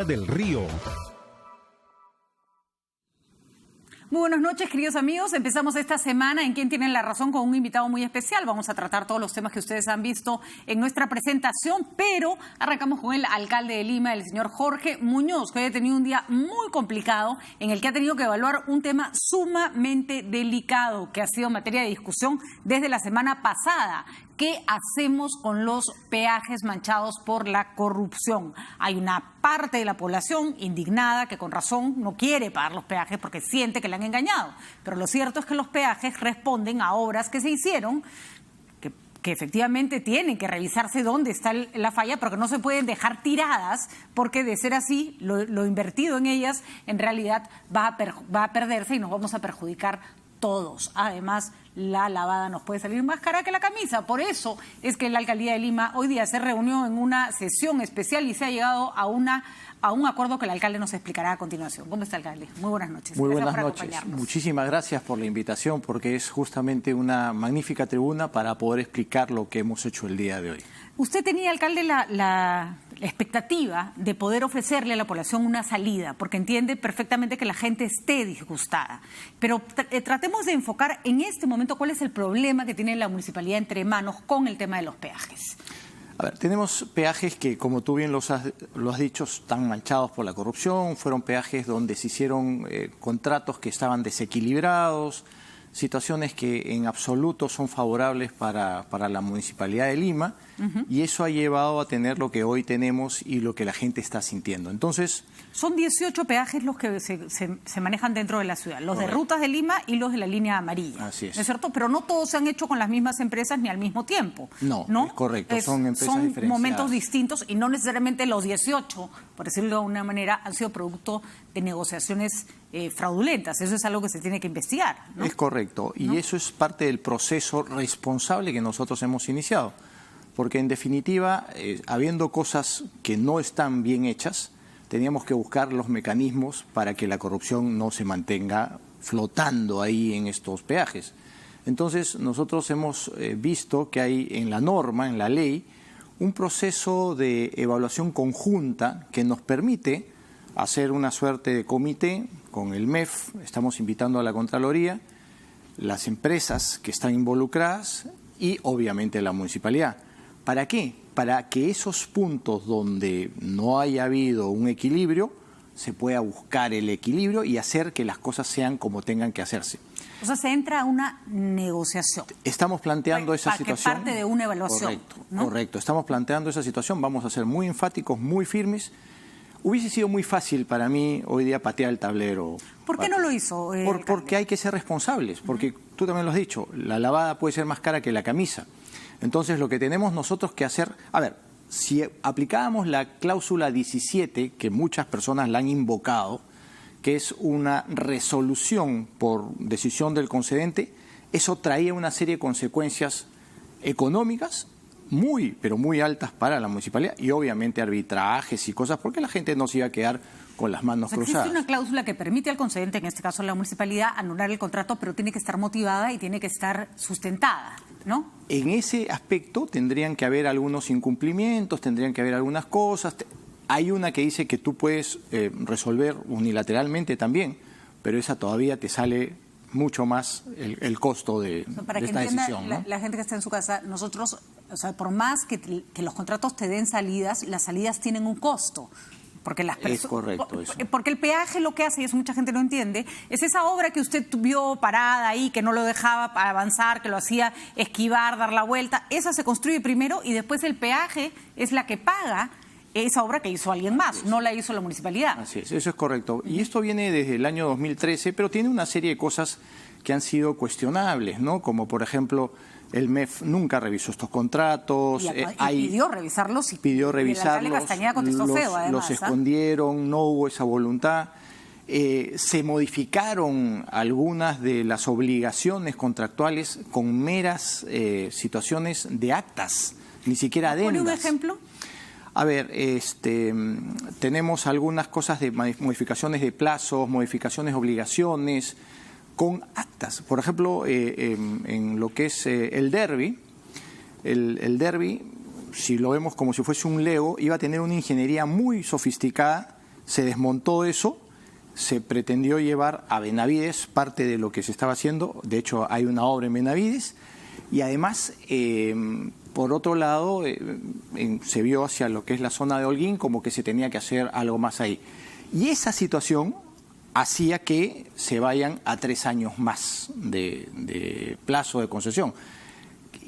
del Río. Muy buenas noches, queridos amigos. Empezamos esta semana en Quién tiene la razón con un invitado muy especial. Vamos a tratar todos los temas que ustedes han visto en nuestra presentación, pero arrancamos con el alcalde de Lima, el señor Jorge Muñoz, que hoy ha tenido un día muy complicado en el que ha tenido que evaluar un tema sumamente delicado que ha sido materia de discusión desde la semana pasada. ¿Qué hacemos con los peajes manchados por la corrupción? Hay una parte de la población indignada que con razón no quiere pagar los peajes porque siente que le han engañado. Pero lo cierto es que los peajes responden a obras que se hicieron que efectivamente tienen que revisarse dónde está la falla, pero que no se pueden dejar tiradas porque de ser así, lo invertido en ellas en realidad va a perderse y nos vamos a perjudicar todos. Además, la lavada nos puede salir más cara que la camisa. Por eso es que la Alcaldía de Lima hoy día se reunió en una sesión especial y se ha llegado a un acuerdo que el alcalde nos explicará a continuación. ¿Cómo está, alcalde? Muy buenas noches. Muy buenas noches. Muchísimas gracias por la invitación, porque es justamente una magnífica tribuna para poder explicar lo que hemos hecho el día de hoy. Usted tenía, alcalde, la expectativa de poder ofrecerle a la población una salida, porque entiende perfectamente que la gente esté disgustada. Pero tratemos de enfocar en este momento cuál es el problema que tiene la municipalidad entre manos con el tema de los peajes. A ver, tenemos peajes que, como tú bien lo has dicho, están manchados por la corrupción. Fueron peajes donde se hicieron contratos que estaban desequilibrados, situaciones que en absoluto son favorables para la Municipalidad de Lima, y eso ha llevado a tener lo que hoy tenemos y lo que la gente está sintiendo. Entonces, son 18 peajes los que se manejan dentro de la ciudad, los de Rutas de Lima y los de la línea amarilla. Así es. ¿No es cierto? Pero no todos se han hecho con las mismas empresas ni al mismo tiempo. No, es correcto, son empresas diferenciadas. Son momentos distintos y no necesariamente los 18, por decirlo de alguna manera, han sido producto de negociaciones fraudulentas. Eso es algo que se tiene que investigar, ¿no? Es correcto, y eso es parte del proceso responsable que nosotros hemos iniciado. Porque en definitiva, habiendo cosas que no están bien hechas, teníamos que buscar los mecanismos para que la corrupción no se mantenga flotando ahí en estos peajes. Entonces, nosotros hemos visto que hay en la norma, en la ley, un proceso de evaluación conjunta que nos permite hacer una suerte de comité con el MEF. Estamos invitando a la Contraloría, las empresas que están involucradas y obviamente la municipalidad. ¿Para qué? Para que esos puntos donde no haya habido un equilibrio, se pueda buscar el equilibrio y hacer que las cosas sean como tengan que hacerse. O sea, se entra a una negociación. Estamos planteando esa situación. Parte de una evaluación. Correcto, ¿no? Correcto. Estamos planteando esa situación, vamos a ser muy enfáticos, muy firmes. Hubiese sido muy fácil para mí hoy día patear el tablero. ¿Por qué no lo hizo? Porque hay que ser responsables, porque tú también lo has dicho, la lavada puede ser más cara que la camisa. Entonces, lo que tenemos nosotros que hacer... A ver, si aplicábamos la cláusula 17, que muchas personas la han invocado, que es una resolución por decisión del concedente, eso traía una serie de consecuencias económicas muy, pero muy altas para la municipalidad y obviamente arbitrajes y cosas, porque la gente no se iba a quedar con las manos cruzadas. Existe una cláusula que permite al concedente, en este caso la municipalidad, anular el contrato, pero tiene que estar motivada y tiene que estar sustentada, ¿no? En ese aspecto tendrían que haber algunos incumplimientos, tendrían que haber algunas cosas. Hay una que dice que tú puedes resolver unilateralmente también, pero esa todavía te sale mucho más el costo de esta decisión, ¿no? La gente que está en su casa, nosotros, o sea, por más que los contratos te den salidas, las salidas tienen un costo. Porque es correcto eso. Porque el peaje lo que hace, y eso mucha gente no entiende, es esa obra que usted vio parada ahí, que no lo dejaba avanzar, que lo hacía esquivar, dar la vuelta. Esa se construye primero y después el peaje es la que paga esa obra que hizo alguien más, no la hizo la municipalidad. Así es, eso es correcto. Y esto viene desde el año 2013, pero tiene una serie de cosas que han sido cuestionables, ¿no? Como por ejemplo, el MEF nunca revisó estos contratos. Y pidió revisarlos. Pidió revisarlos. El alcalde Castañeda contestó feo, además. Los escondieron, no hubo esa voluntad. Se modificaron algunas de las obligaciones contractuales con meras situaciones de actas, ni siquiera adendas. ¿Pone un ejemplo? A ver, tenemos algunas cosas de modificaciones de plazos, modificaciones de obligaciones, con actas. Por ejemplo, en lo que es el derbi, si lo vemos como si fuese un Lego, iba a tener una ingeniería muy sofisticada Se desmontó eso, se pretendió llevar a Benavides parte de lo que se estaba haciendo. De hecho, hay una obra en Benavides. Y además, por otro lado, se vio hacia lo que es la zona de Holguín como que se tenía que hacer algo más ahí. Y esa situación hacía que se vayan a 3 años más de plazo de concesión.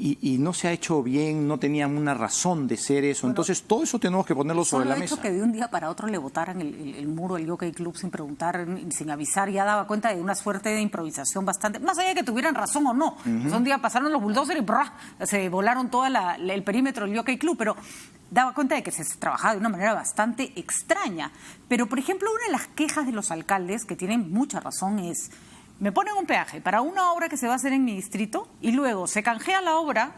Y no se ha hecho bien, no tenían una razón de ser eso. Bueno, entonces, todo eso tenemos que ponerlo sobre la mesa. Solo el hecho que de un día para otro le botaran el muro del Jockey Club sin preguntar, sin avisar, ya daba cuenta de una suerte de improvisación bastante, más allá de que tuvieran razón o no. Un día pasaron los bulldozers y se volaron todo el perímetro del Jockey Club, pero daba cuenta de que se trabajaba de una manera bastante extraña. Pero, por ejemplo, una de las quejas de los alcaldes, que tienen mucha razón, es: me ponen un peaje para una obra que se va a hacer en mi distrito y luego se canjea la obra,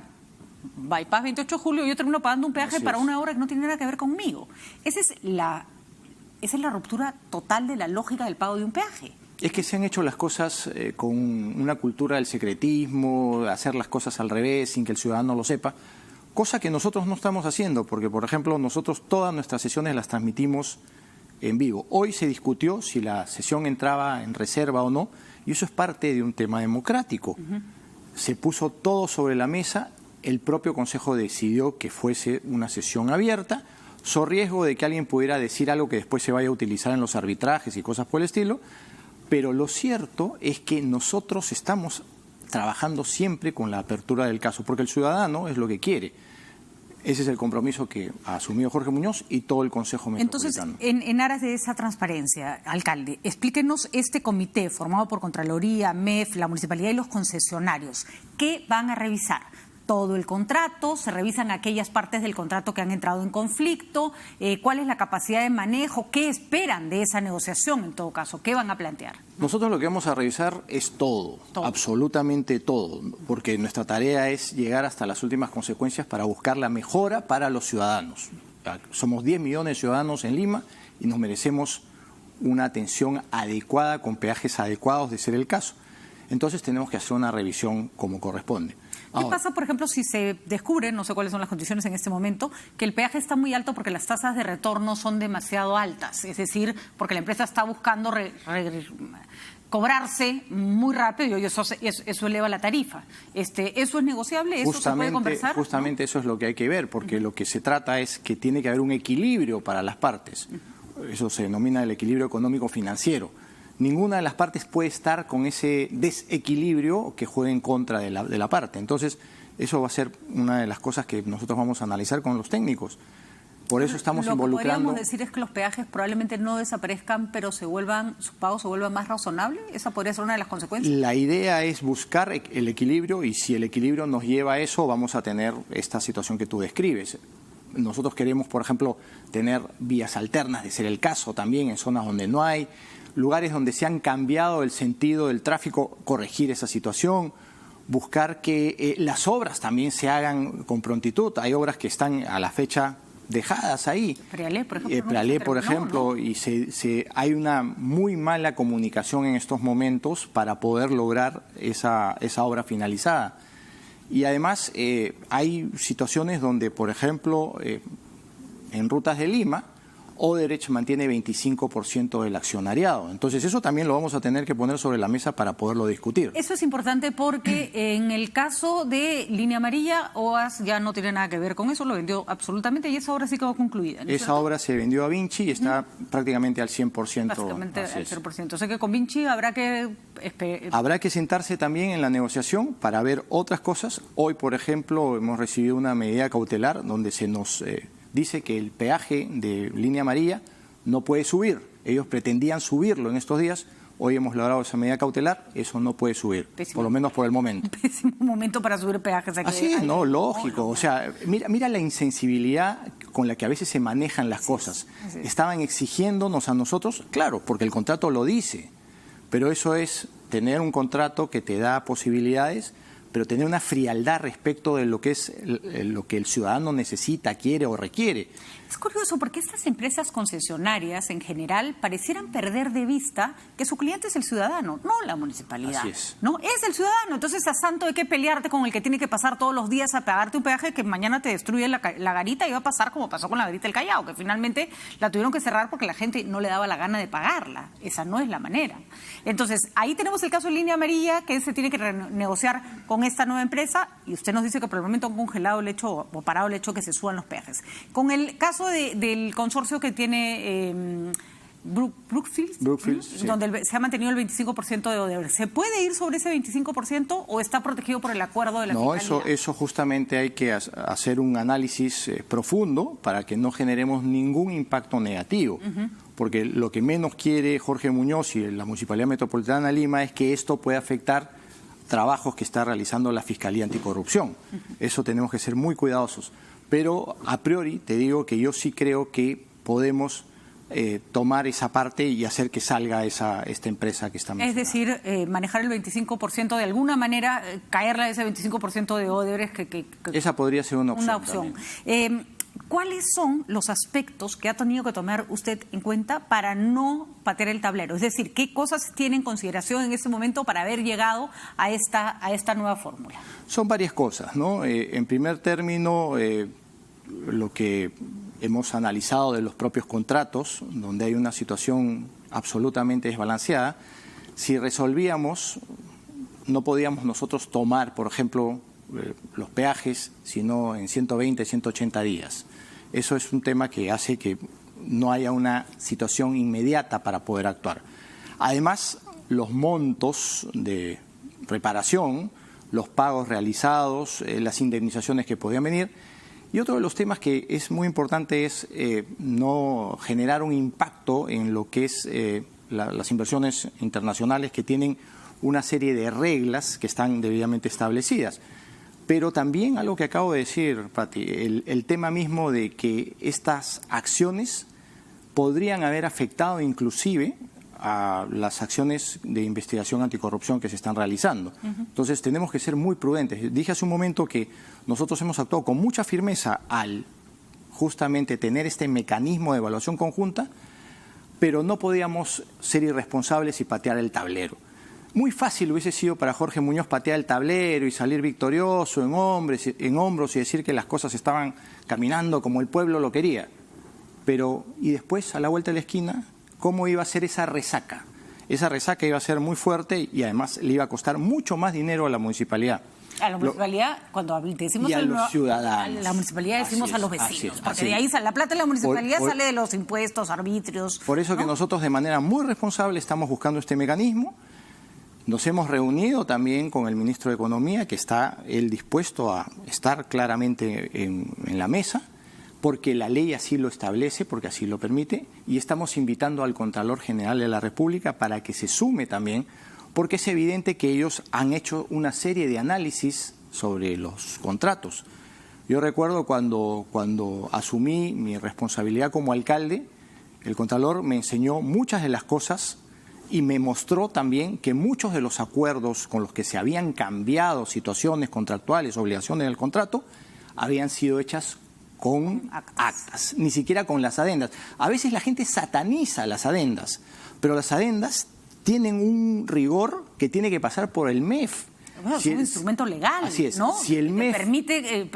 Bypass 28 de julio, y yo termino pagando un peaje para una obra que no tiene nada que ver conmigo. Esa es la ruptura total de la lógica del pago de un peaje. Es que se han hecho las cosas con una cultura del secretismo, hacer las cosas al revés, sin que el ciudadano lo sepa, cosa que nosotros no estamos haciendo, porque, por ejemplo, nosotros todas nuestras sesiones las transmitimos en vivo. Hoy se discutió si la sesión entraba en reserva o no, y eso es parte de un tema democrático. Se puso todo sobre la mesa, el propio Consejo decidió que fuese una sesión abierta, so riesgo de que alguien pudiera decir algo que después se vaya a utilizar en los arbitrajes y cosas por el estilo, pero lo cierto es que nosotros estamos trabajando siempre con la apertura del caso, porque el ciudadano es lo que quiere. Ese es el compromiso que ha asumido Jorge Muñoz y todo el Consejo Metropolitano. Entonces, en aras de esa transparencia, alcalde, explíquenos este comité formado por Contraloría, MEF, la Municipalidad y los concesionarios. ¿Qué van a revisar? ¿Todo el contrato? ¿Se revisan aquellas partes del contrato que han entrado en conflicto? ¿Cuál es la capacidad de manejo? ¿Qué esperan de esa negociación en todo caso? ¿Qué van a plantear? Nosotros lo que vamos a revisar es todo, absolutamente todo, porque nuestra tarea es llegar hasta las últimas consecuencias para buscar la mejora para los ciudadanos. Somos 10 millones de ciudadanos en Lima y nos merecemos una atención adecuada, con peajes adecuados de ser el caso. Entonces tenemos que hacer una revisión como corresponde. ¿Qué pasa, por ejemplo, si se descubre, no sé cuáles son las condiciones en este momento, que el peaje está muy alto porque las tasas de retorno son demasiado altas? Es decir, porque la empresa está buscando cobrarse muy rápido y eso eleva la tarifa. ¿Eso es negociable? ¿Eso se puede conversar? Justamente, ¿no? Eso es lo que hay que ver, porque lo que se trata es que tiene que haber un equilibrio para las partes. Eso se denomina el equilibrio económico-financiero. Ninguna de las partes puede estar con ese desequilibrio que juegue en contra de la parte. Entonces, eso va a ser una de las cosas que nosotros vamos a analizar con los técnicos. Por eso estamos involucrando... Lo que podríamos decir es que los peajes probablemente no desaparezcan, pero su pago se vuelva más razonable. ¿Esa podría ser una de las consecuencias? La idea es buscar el equilibrio, y si el equilibrio nos lleva a eso, vamos a tener esta situación que tú describes. Nosotros queremos, por ejemplo, tener vías alternas, de ser el caso también, en zonas donde no hay, lugares donde se han cambiado el sentido del tráfico, corregir esa situación, buscar que las obras también se hagan con prontitud. Hay obras que están a la fecha dejadas ahí. Prealé, por ejemplo. Prealé, por ejemplo, y hay una muy mala comunicación en estos momentos para poder lograr esa obra finalizada. Y además hay situaciones donde, por ejemplo, en rutas de Lima, Odebrecht mantiene 25% del accionariado. Entonces, eso también lo vamos a tener que poner sobre la mesa para poderlo discutir. Eso es importante porque en el caso de Línea Amarilla, OAS ya no tiene nada que ver con eso, lo vendió absolutamente y esa obra sí quedó concluida, ¿no es esa cierto? Obra se vendió a Vinci y está prácticamente al 100%. Básicamente al 0%. O sea que con Vinci habrá que... Habrá que sentarse también en la negociación para ver otras cosas. Hoy, por ejemplo, hemos recibido una medida cautelar donde se nos... dice que el peaje de Línea Amarilla no puede subir. Ellos pretendían subirlo en estos días. Hoy hemos logrado esa medida cautelar. Eso no puede subir, por lo menos por el momento. Pésimo momento para subir peajes aquí. Así es, no, lógico. O sea, mira la insensibilidad con la que a veces se manejan las cosas. Estaban exigiéndonos a nosotros, claro, porque el contrato lo dice, pero eso es tener un contrato que te da posibilidades, pero tener una frialdad respecto de lo que es lo que el ciudadano necesita, quiere o requiere. Es curioso porque estas empresas concesionarias en general parecieran perder de vista que su cliente es el ciudadano, no la municipalidad. Así es. No, es el ciudadano. Entonces, a santo hay que pelearte con el que tiene que pasar todos los días a pagarte un peaje que mañana te destruye la garita y va a pasar como pasó con la garita del Callao, que finalmente la tuvieron que cerrar porque la gente no le daba la gana de pagarla. Esa no es la manera. Entonces, ahí tenemos el caso de Línea Amarilla, que se tiene que renegociar con esta nueva empresa, y usted nos dice que por el momento han congelado el hecho o parado el hecho que se suban los peajes. Con el caso del consorcio que tiene Brookfield, sí. donde se ha mantenido el 25% de Odebrecht, ¿se puede ir sobre ese 25% o está protegido por el acuerdo de la Fiscalía? No, eso justamente hay que hacer un análisis profundo para que no generemos ningún impacto negativo. Porque lo que menos quiere Jorge Muñoz y la Municipalidad Metropolitana de Lima es que esto pueda afectar trabajos que está realizando la Fiscalía Anticorrupción. Eso tenemos que ser muy cuidadosos. Pero a priori te digo que yo sí creo que podemos tomar esa parte y hacer que salga esta empresa que está mencionada. Es decir, manejar el 25%, de alguna manera, caerle a ese 25% de Odebrecht. Esa podría ser una opción. ¿Cuáles son los aspectos que ha tenido que tomar usted en cuenta para no patear el tablero? Es decir, ¿qué cosas tiene en consideración en este momento para haber llegado a esta nueva fórmula? Son varias cosas, ¿no? En primer término, lo que hemos analizado de los propios contratos, donde hay una situación absolutamente desbalanceada. Si resolvíamos, no podíamos nosotros tomar, por ejemplo, los peajes, sino en 120, 180 días. Eso es un tema que hace que no haya una situación inmediata para poder actuar. Además, los montos de reparación, los pagos realizados, las indemnizaciones que podían venir. Y otro de los temas que es muy importante es no generar un impacto en lo que es las inversiones internacionales que tienen una serie de reglas que están debidamente establecidas. Pero también algo que acabo de decir, Pati, el tema mismo de que estas acciones podrían haber afectado inclusive a las acciones de investigación anticorrupción que se están realizando. Entonces tenemos que ser muy prudentes. Dije hace un momento que nosotros hemos actuado con mucha firmeza al justamente tener este mecanismo de evaluación conjunta, pero no podíamos ser irresponsables y patear el tablero. Muy fácil hubiese sido para Jorge Muñoz patear el tablero y salir victorioso en hombros y decir que las cosas estaban caminando como el pueblo lo quería. Pero, y después, a la vuelta de la esquina, ¿cómo iba a ser esa resaca? Esa resaca iba a ser muy fuerte y además le iba a costar mucho más dinero a la municipalidad. A la municipalidad, cuando decimos y a los ciudadanos. A la municipalidad decimos a los vecinos, porque de ahí la plata de la municipalidad sale de los impuestos, arbitrios. Por eso, ¿no?, que nosotros de manera muy responsable estamos buscando este mecanismo. Nos hemos reunido también con el ministro de Economía, que está él dispuesto a estar claramente en la mesa, porque la ley así lo establece, porque así lo permite, y estamos invitando al Contralor General de la República para que se sume también, porque es evidente que ellos han hecho una serie de análisis sobre los contratos. Yo recuerdo cuando asumí mi responsabilidad como alcalde, el Contralor me enseñó muchas de las cosas y me mostró también que muchos de los acuerdos con los que se habían cambiado situaciones contractuales, obligaciones del contrato, habían sido hechas con actas, ni siquiera con las adendas. A veces la gente sataniza las adendas, pero las adendas tienen un rigor que tiene que pasar por el MEF. Bueno, es un instrumento legal, así es. ¿no? Si el MEF te permite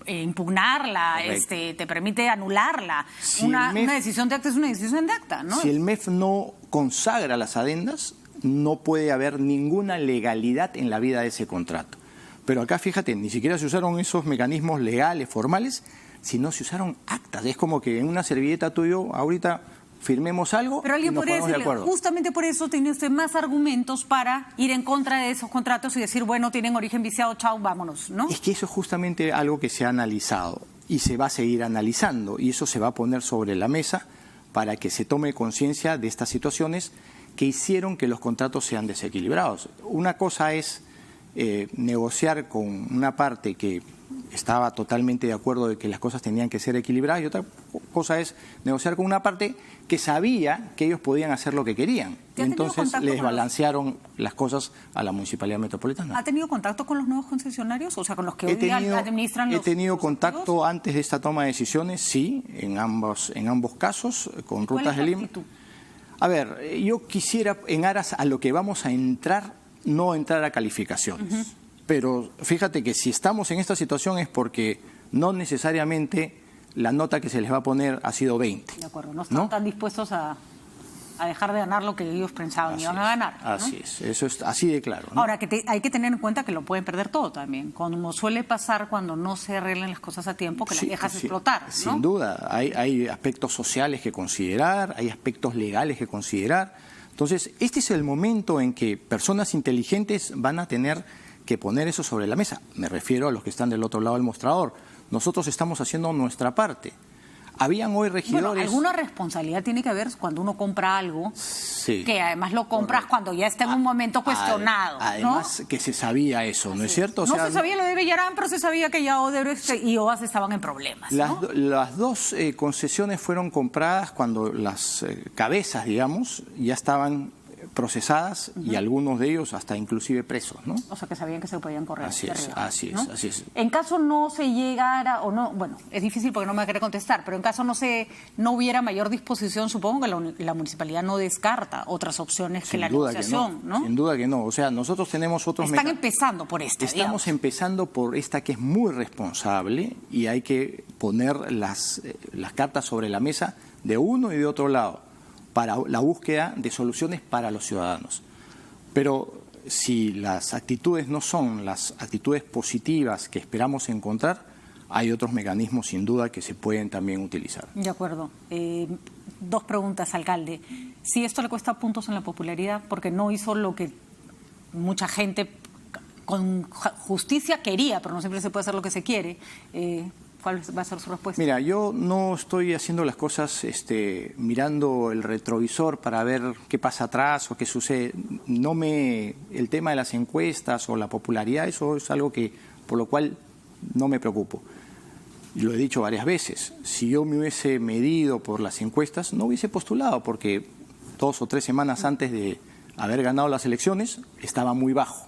impugnarla, te permite anularla. Si una decisión de acta es una decisión de acta, ¿no? Si el MEF no consagra las adendas, no puede haber ninguna legalidad en la vida de ese contrato. Pero acá, fíjate, ni siquiera se usaron esos mecanismos legales, formales, sino se usaron actas. Es como que en una servilleta tuyo, ahorita firmemos algo. Pero alguien y nos podría ponemos de decirle, acuerdo. justamente por eso tiene usted más argumentos para ir en contra de esos contratos y decir, bueno, tienen origen viciado, chao, vámonos, ¿no? Es que eso es justamente algo que se ha analizado y se va a seguir analizando, y eso se va a poner sobre la mesa para que se tome conciencia de estas situaciones que hicieron que los contratos sean desequilibrados. Una cosa es negociar con una parte que estaba totalmente de acuerdo de que las cosas tenían que ser equilibradas, y otra cosa es negociar con una parte que sabía que ellos podían hacer lo que querían. Y entonces les desbalancearon las cosas a la Municipalidad Metropolitana. ¿Ha tenido contacto con los nuevos concesionarios? O sea, con los que hoy administran los... He tenido contacto antes de esta toma de decisiones, sí, en ambos casos, con Rutas de Lima. A ver, yo quisiera, en aras a lo que vamos a entrar, no entrar a calificaciones. Pero fíjate que si estamos en esta situación es porque no necesariamente la nota que se les va a poner ha sido 20. De acuerdo, no están tan dispuestos a dejar de ganar lo que ellos pensaban iban a ganar, ¿no? Así es, eso es así de claro, ¿no? Ahora, hay que tener en cuenta que lo pueden perder todo también, como suele pasar cuando no se arreglan las cosas a tiempo, que las dejas explotar, ¿no? Sin duda, hay aspectos sociales que considerar, hay aspectos legales que considerar. Entonces, este es el momento en que personas inteligentes van a tener que poner eso sobre la mesa. Me refiero a los que están del otro lado del mostrador. Nosotros estamos haciendo nuestra parte. Habían hoy regidores... Bueno, alguna responsabilidad tiene que haber cuando uno compra algo, que además lo compras cuando ya está en un momento cuestionado, Además, ¿no? que se sabía eso, ¿no es cierto? O no sea, se sabía lo de Bellarán, pero se sabía que ya Odebrecht y OAS estaban en problemas, ¿no? Las dos concesiones fueron compradas cuando las cabezas, digamos, ya estaban procesadas y algunos de ellos hasta inclusive presos, ¿no? O sea, que sabían que se podían correr. Así es. En caso no se llegara, o no, bueno, es difícil porque no me va a querer contestar, pero en caso no hubiera mayor disposición, supongo que la municipalidad no descarta otras opciones que la negociación, ¿no? Sin duda que no. O sea, nosotros tenemos otros... Están empezando por esta, Estamos empezando por esta que es muy responsable y hay que poner las cartas sobre la mesa de uno y de otro lado, para la búsqueda de soluciones para los ciudadanos. Pero si las actitudes no son las actitudes positivas que esperamos encontrar, hay otros mecanismos sin duda que se pueden también utilizar. De acuerdo. Dos preguntas, alcalde. Si esto le cuesta puntos en la popularidad, porque no hizo lo que mucha gente con justicia quería, pero no siempre se puede hacer lo que se quiere, ¿cuál va a ser su respuesta? Mira, yo no estoy haciendo las cosas mirando el retrovisor para ver qué pasa atrás o qué sucede. El tema de las encuestas o la popularidad, eso es algo por lo cual no me preocupo. Lo he dicho varias veces. Si yo me hubiese medido por las encuestas, no hubiese postulado, porque 2 o 3 semanas antes de haber ganado las elecciones estaba muy bajo.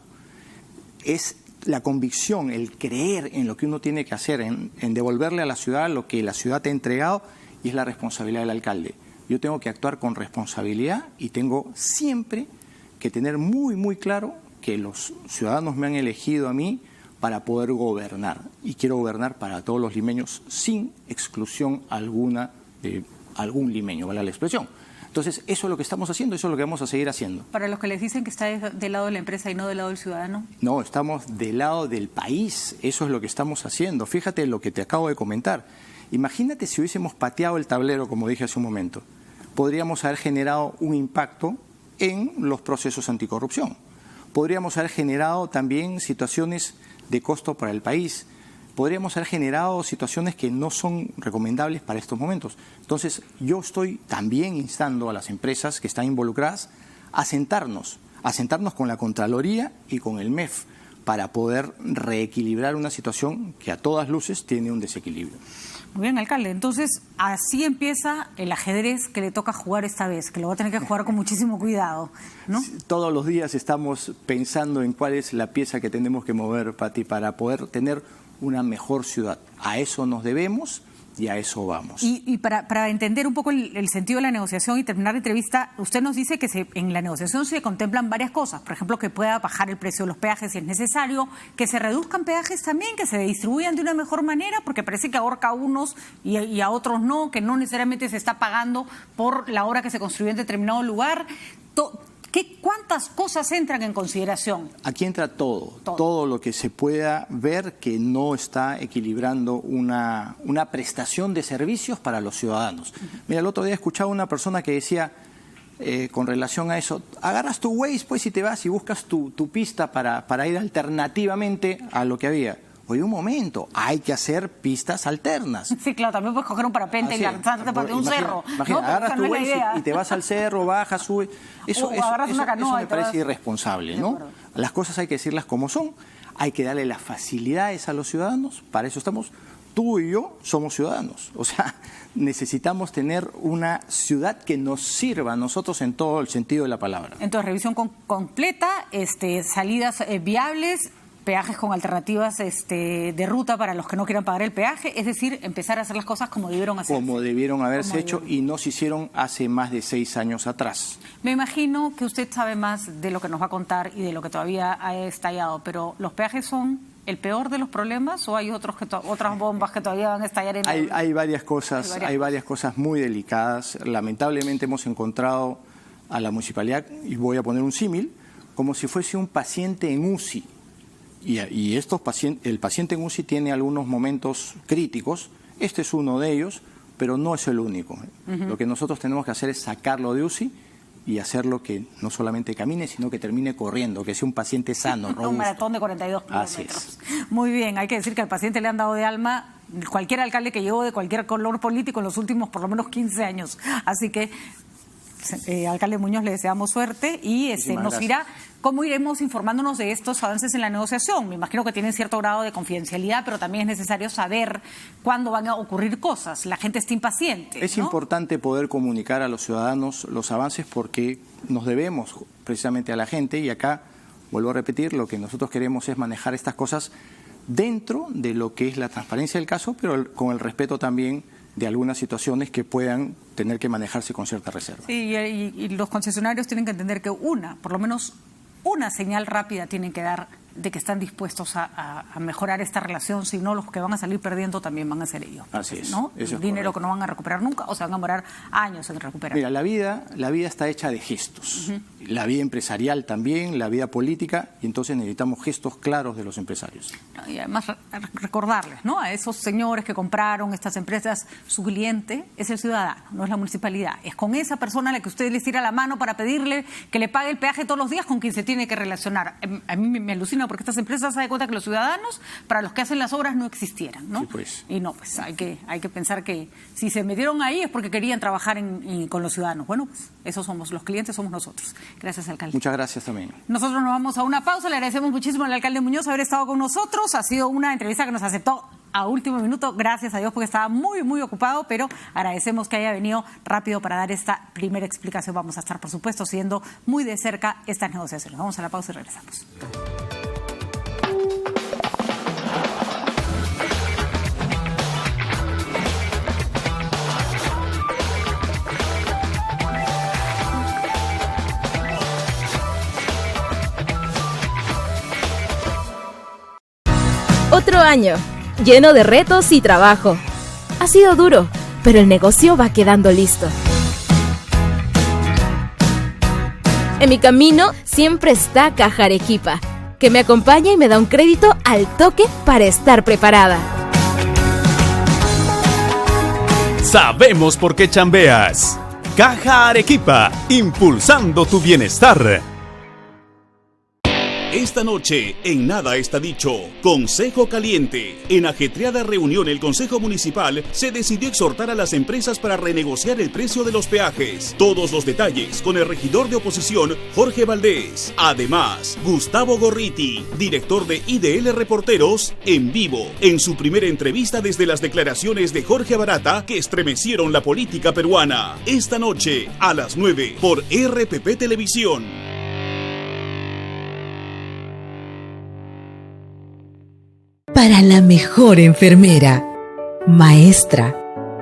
Es la convicción, el creer en lo que uno tiene que hacer, en devolverle a la ciudad lo que la ciudad te ha entregado, y es la responsabilidad del alcalde. Yo tengo que actuar con responsabilidad y tengo siempre que tener muy, muy claro que los ciudadanos me han elegido a mí para poder gobernar. Y quiero gobernar para todos los limeños sin exclusión alguna de algún limeño, vale la expresión. Entonces, eso es lo que estamos haciendo, eso es lo que vamos a seguir haciendo. Para los que les dicen que está del lado de la empresa y no del lado del ciudadano. No, estamos del lado del país, eso es lo que estamos haciendo. Fíjate lo que te acabo de comentar. Imagínate si hubiésemos pateado el tablero, como dije hace un momento. Podríamos haber generado un impacto en los procesos anticorrupción. Podríamos haber generado también situaciones de costo para el país. Podríamos haber generado situaciones que no son recomendables para estos momentos. Entonces, yo estoy también instando a las empresas que están involucradas a sentarnos con la Contraloría y con el MEF para poder reequilibrar una situación que a todas luces tiene un desequilibrio. Muy bien, alcalde. Entonces, así empieza el ajedrez que le toca jugar esta vez, que lo va a tener que jugar con muchísimo cuidado, ¿no? Todos los días estamos pensando en cuál es la pieza que tenemos que mover, Pati, para poder tener una mejor ciudad. A eso nos debemos y a eso vamos. Y para entender un poco el sentido de la negociación y terminar la entrevista, usted nos dice que en la negociación se contemplan varias cosas. Por ejemplo, que pueda bajar el precio de los peajes si es necesario, que se reduzcan peajes también, que se distribuyan de una mejor manera, porque parece que ahorca a unos y a otros no, que no necesariamente se está pagando por la hora que se construyó en determinado lugar. ¿Cuántas cosas entran en consideración? Aquí entra todo lo que se pueda ver que no está equilibrando una prestación de servicios para los ciudadanos. Mira, el otro día escuchaba una persona que decía, con relación a eso, agarras tu Waze pues y te vas y buscas tu pista para ir alternativamente a lo que había. Oye, un momento, hay que hacer pistas alternas. Sí, claro, también puedes coger un parapente y lanzarte por un cerro. Imagina, ¿no? agarras tu Waze y te vas al cerro, bajas, subes. Eso me parece irresponsable, ¿no? Las cosas hay que decirlas como son. hay que darle las facilidades a los ciudadanos, para eso estamos. Tú y yo somos ciudadanos, o sea, necesitamos tener una ciudad que nos sirva a nosotros en todo el sentido de la palabra. Entonces, revisión completa, salidas viables, peajes con alternativas de ruta para los que no quieran pagar el peaje, es decir, empezar a hacer las cosas como debieron hacerse. Como debieron haberse hecho y no se hicieron hace más de 6 años atrás. Me imagino que usted sabe más de lo que nos va a contar y de lo que todavía ha estallado, pero ¿los peajes son el peor de los problemas o hay otras bombas que todavía van a estallar en el... Hay varias cosas muy delicadas. Lamentablemente hemos encontrado a la municipalidad, y voy a poner un símil, como si fuese un paciente en UCI. Y el paciente en UCI tiene algunos momentos críticos. Este es uno de ellos, pero no es el único. Lo que nosotros tenemos que hacer es sacarlo de UCI y hacerlo que no solamente camine, sino que termine corriendo, que sea un paciente sano, robusto. Un maratón de 42 kilómetros. Así es. Muy bien, hay que decir que al paciente le han dado de alma cualquier alcalde que llegó de cualquier color político en los últimos por lo menos 15 años. Así que, alcalde Muñoz, le deseamos suerte y nos dirá cómo iremos informándonos de estos avances en la negociación. Me imagino que tienen cierto grado de confidencialidad, pero también es necesario saber cuándo van a ocurrir cosas. La gente está impaciente, Es importante poder comunicar a los ciudadanos los avances porque nos debemos precisamente a la gente y acá, vuelvo a repetir, lo que nosotros queremos es manejar estas cosas dentro de lo que es la transparencia del caso, pero con el respeto también de algunas situaciones que puedan tener que manejarse con cierta reserva. Sí, y los concesionarios tienen que entender que por lo menos una señal rápida tienen que dar de que están dispuestos a mejorar esta relación, si no los que van a salir perdiendo también van a ser ellos. Así es. ¿No? Eso es dinero correcto. Que no van a recuperar nunca o se van a demorar años en recuperar. Mira, la vida está hecha de gestos. La vida empresarial también, la vida política, y entonces necesitamos gestos claros de los empresarios. Y además recordarles, ¿no?, a esos señores que compraron estas empresas, su cliente es el ciudadano, no es la municipalidad. Es con esa persona a la que usted les tira la mano para pedirle que le pague el peaje todos los días con quien se tiene que relacionar. A mí me alucina porque estas empresas se dan cuenta que los ciudadanos, para los que hacen las obras, no existieran, ¿no? Sí, pues. Y no, pues hay que pensar que si se metieron ahí es porque querían trabajar con los ciudadanos. Bueno, pues esos somos los clientes, somos nosotros. Gracias, alcalde. Muchas gracias también. Nosotros nos vamos a una pausa. Le agradecemos muchísimo al alcalde Muñoz haber estado con nosotros. Ha sido una entrevista que nos aceptó a último minuto, gracias a Dios, porque estaba muy, muy ocupado, pero agradecemos que haya venido rápido para dar esta primera explicación. Vamos a estar, por supuesto, siguiendo muy de cerca estas negociaciones. Vamos a la pausa y regresamos. Otro año, lleno de retos y trabajo. Ha sido duro, pero el negocio va quedando listo. En mi camino siempre está Caja Arequipa, que me acompaña y me da un crédito al toque para estar preparada. Sabemos por qué chambeas. Caja Arequipa, impulsando tu bienestar. Esta noche, en Nada está dicho, Consejo Caliente. En ajetreada reunión, el Consejo Municipal se decidió exhortar a las empresas para renegociar el precio de los peajes. Todos los detalles con el regidor de oposición, Jorge Valdés. Además, Gustavo Gorriti, director de IDL Reporteros, en vivo, en su primera entrevista desde las declaraciones de Jorge Barata que estremecieron la política peruana. Esta noche, a las 9, por RPP Televisión. Para la mejor enfermera, maestra.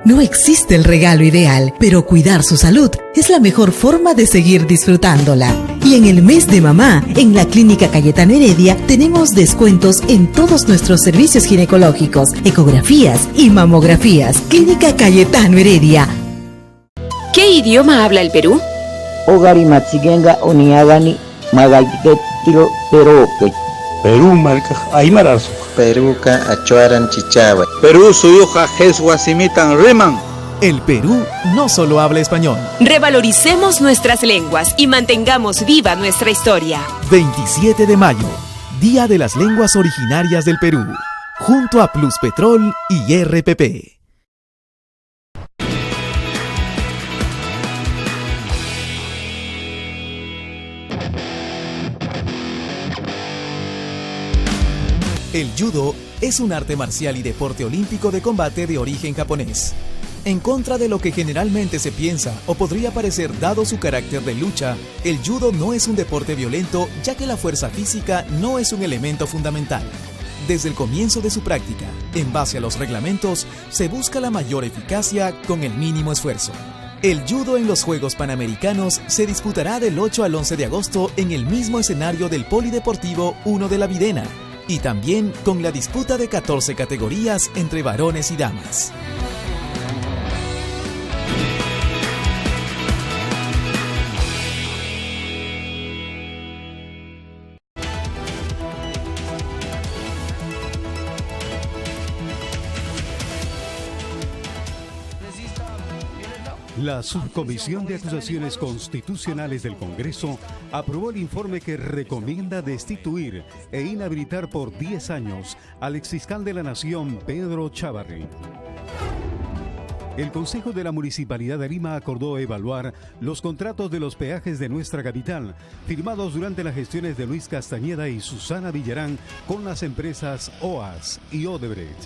No existe el regalo ideal, pero cuidar su salud es la mejor forma de seguir disfrutándola. Y en el mes de mamá, en la Clínica Cayetano Heredia, tenemos descuentos en todos nuestros servicios ginecológicos, ecografías y mamografías. Clínica Cayetano Heredia. ¿Qué idioma habla el Perú? Ogari Matsigenga Oniagani Magayiketiro Peroke. Perú marca Aymarazo. Perú ka achuaran chichaba. Perú suyuja jesguasimitan riman. El Perú no solo habla español. Revaloricemos nuestras lenguas y mantengamos viva nuestra historia. 27 de mayo, Día de las Lenguas Originarias del Perú, junto a Pluspetrol y RPP. El judo es un arte marcial y deporte olímpico de combate de origen japonés. En contra de lo que generalmente se piensa o podría parecer dado su carácter de lucha, el judo no es un deporte violento ya que la fuerza física no es un elemento fundamental. Desde el comienzo de su práctica, en base a los reglamentos, se busca la mayor eficacia con el mínimo esfuerzo. El judo en los Juegos Panamericanos se disputará del 8 al 11 de agosto en el mismo escenario del Polideportivo 1 de La Videna, y también con la disputa de 14 categorías entre varones y damas. La Subcomisión de Acusaciones Constitucionales del Congreso aprobó el informe que recomienda destituir e inhabilitar por 10 años al exfiscal de la Nación, Pedro Chávarri. El Consejo de la Municipalidad de Lima acordó evaluar los contratos de los peajes de nuestra capital, firmados durante las gestiones de Luis Castañeda y Susana Villarán con las empresas OAS y Odebrecht.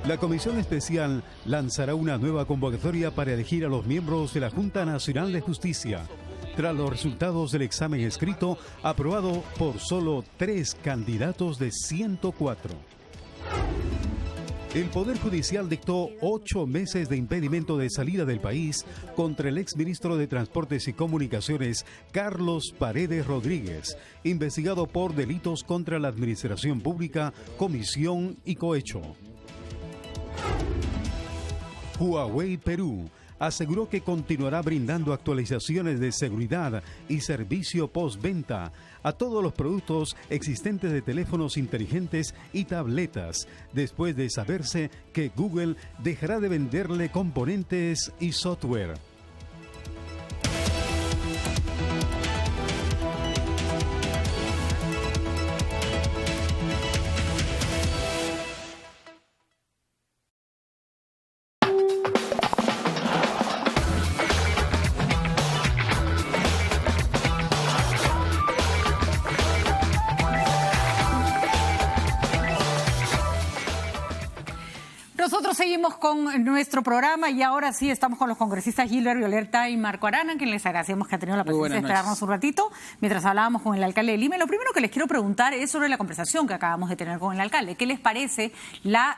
La Comisión Especial lanzará una nueva convocatoria para elegir a los miembros de la Junta Nacional de Justicia, tras los resultados del examen escrito aprobado por solo 3 candidatos de 104. El Poder Judicial dictó 8 meses de impedimento de salida del país contra el exministro de Transportes y Comunicaciones, Carlos Paredes Rodríguez, investigado por delitos contra la administración pública, comisión y cohecho. Huawei Perú aseguró que continuará brindando actualizaciones de seguridad y servicio postventa a todos los productos existentes de teléfonos inteligentes y tabletas, después de saberse que Google dejará de venderle componentes y software. Nosotros seguimos con nuestro programa y ahora sí estamos con los congresistas Gilbert Violeta y Marco Arana, quien les agradecemos que han tenido la paciencia de esperarnos un ratito mientras hablábamos con el alcalde de Lima. Y lo primero que les quiero preguntar es sobre la conversación que acabamos de tener con el alcalde. ¿Qué les parece la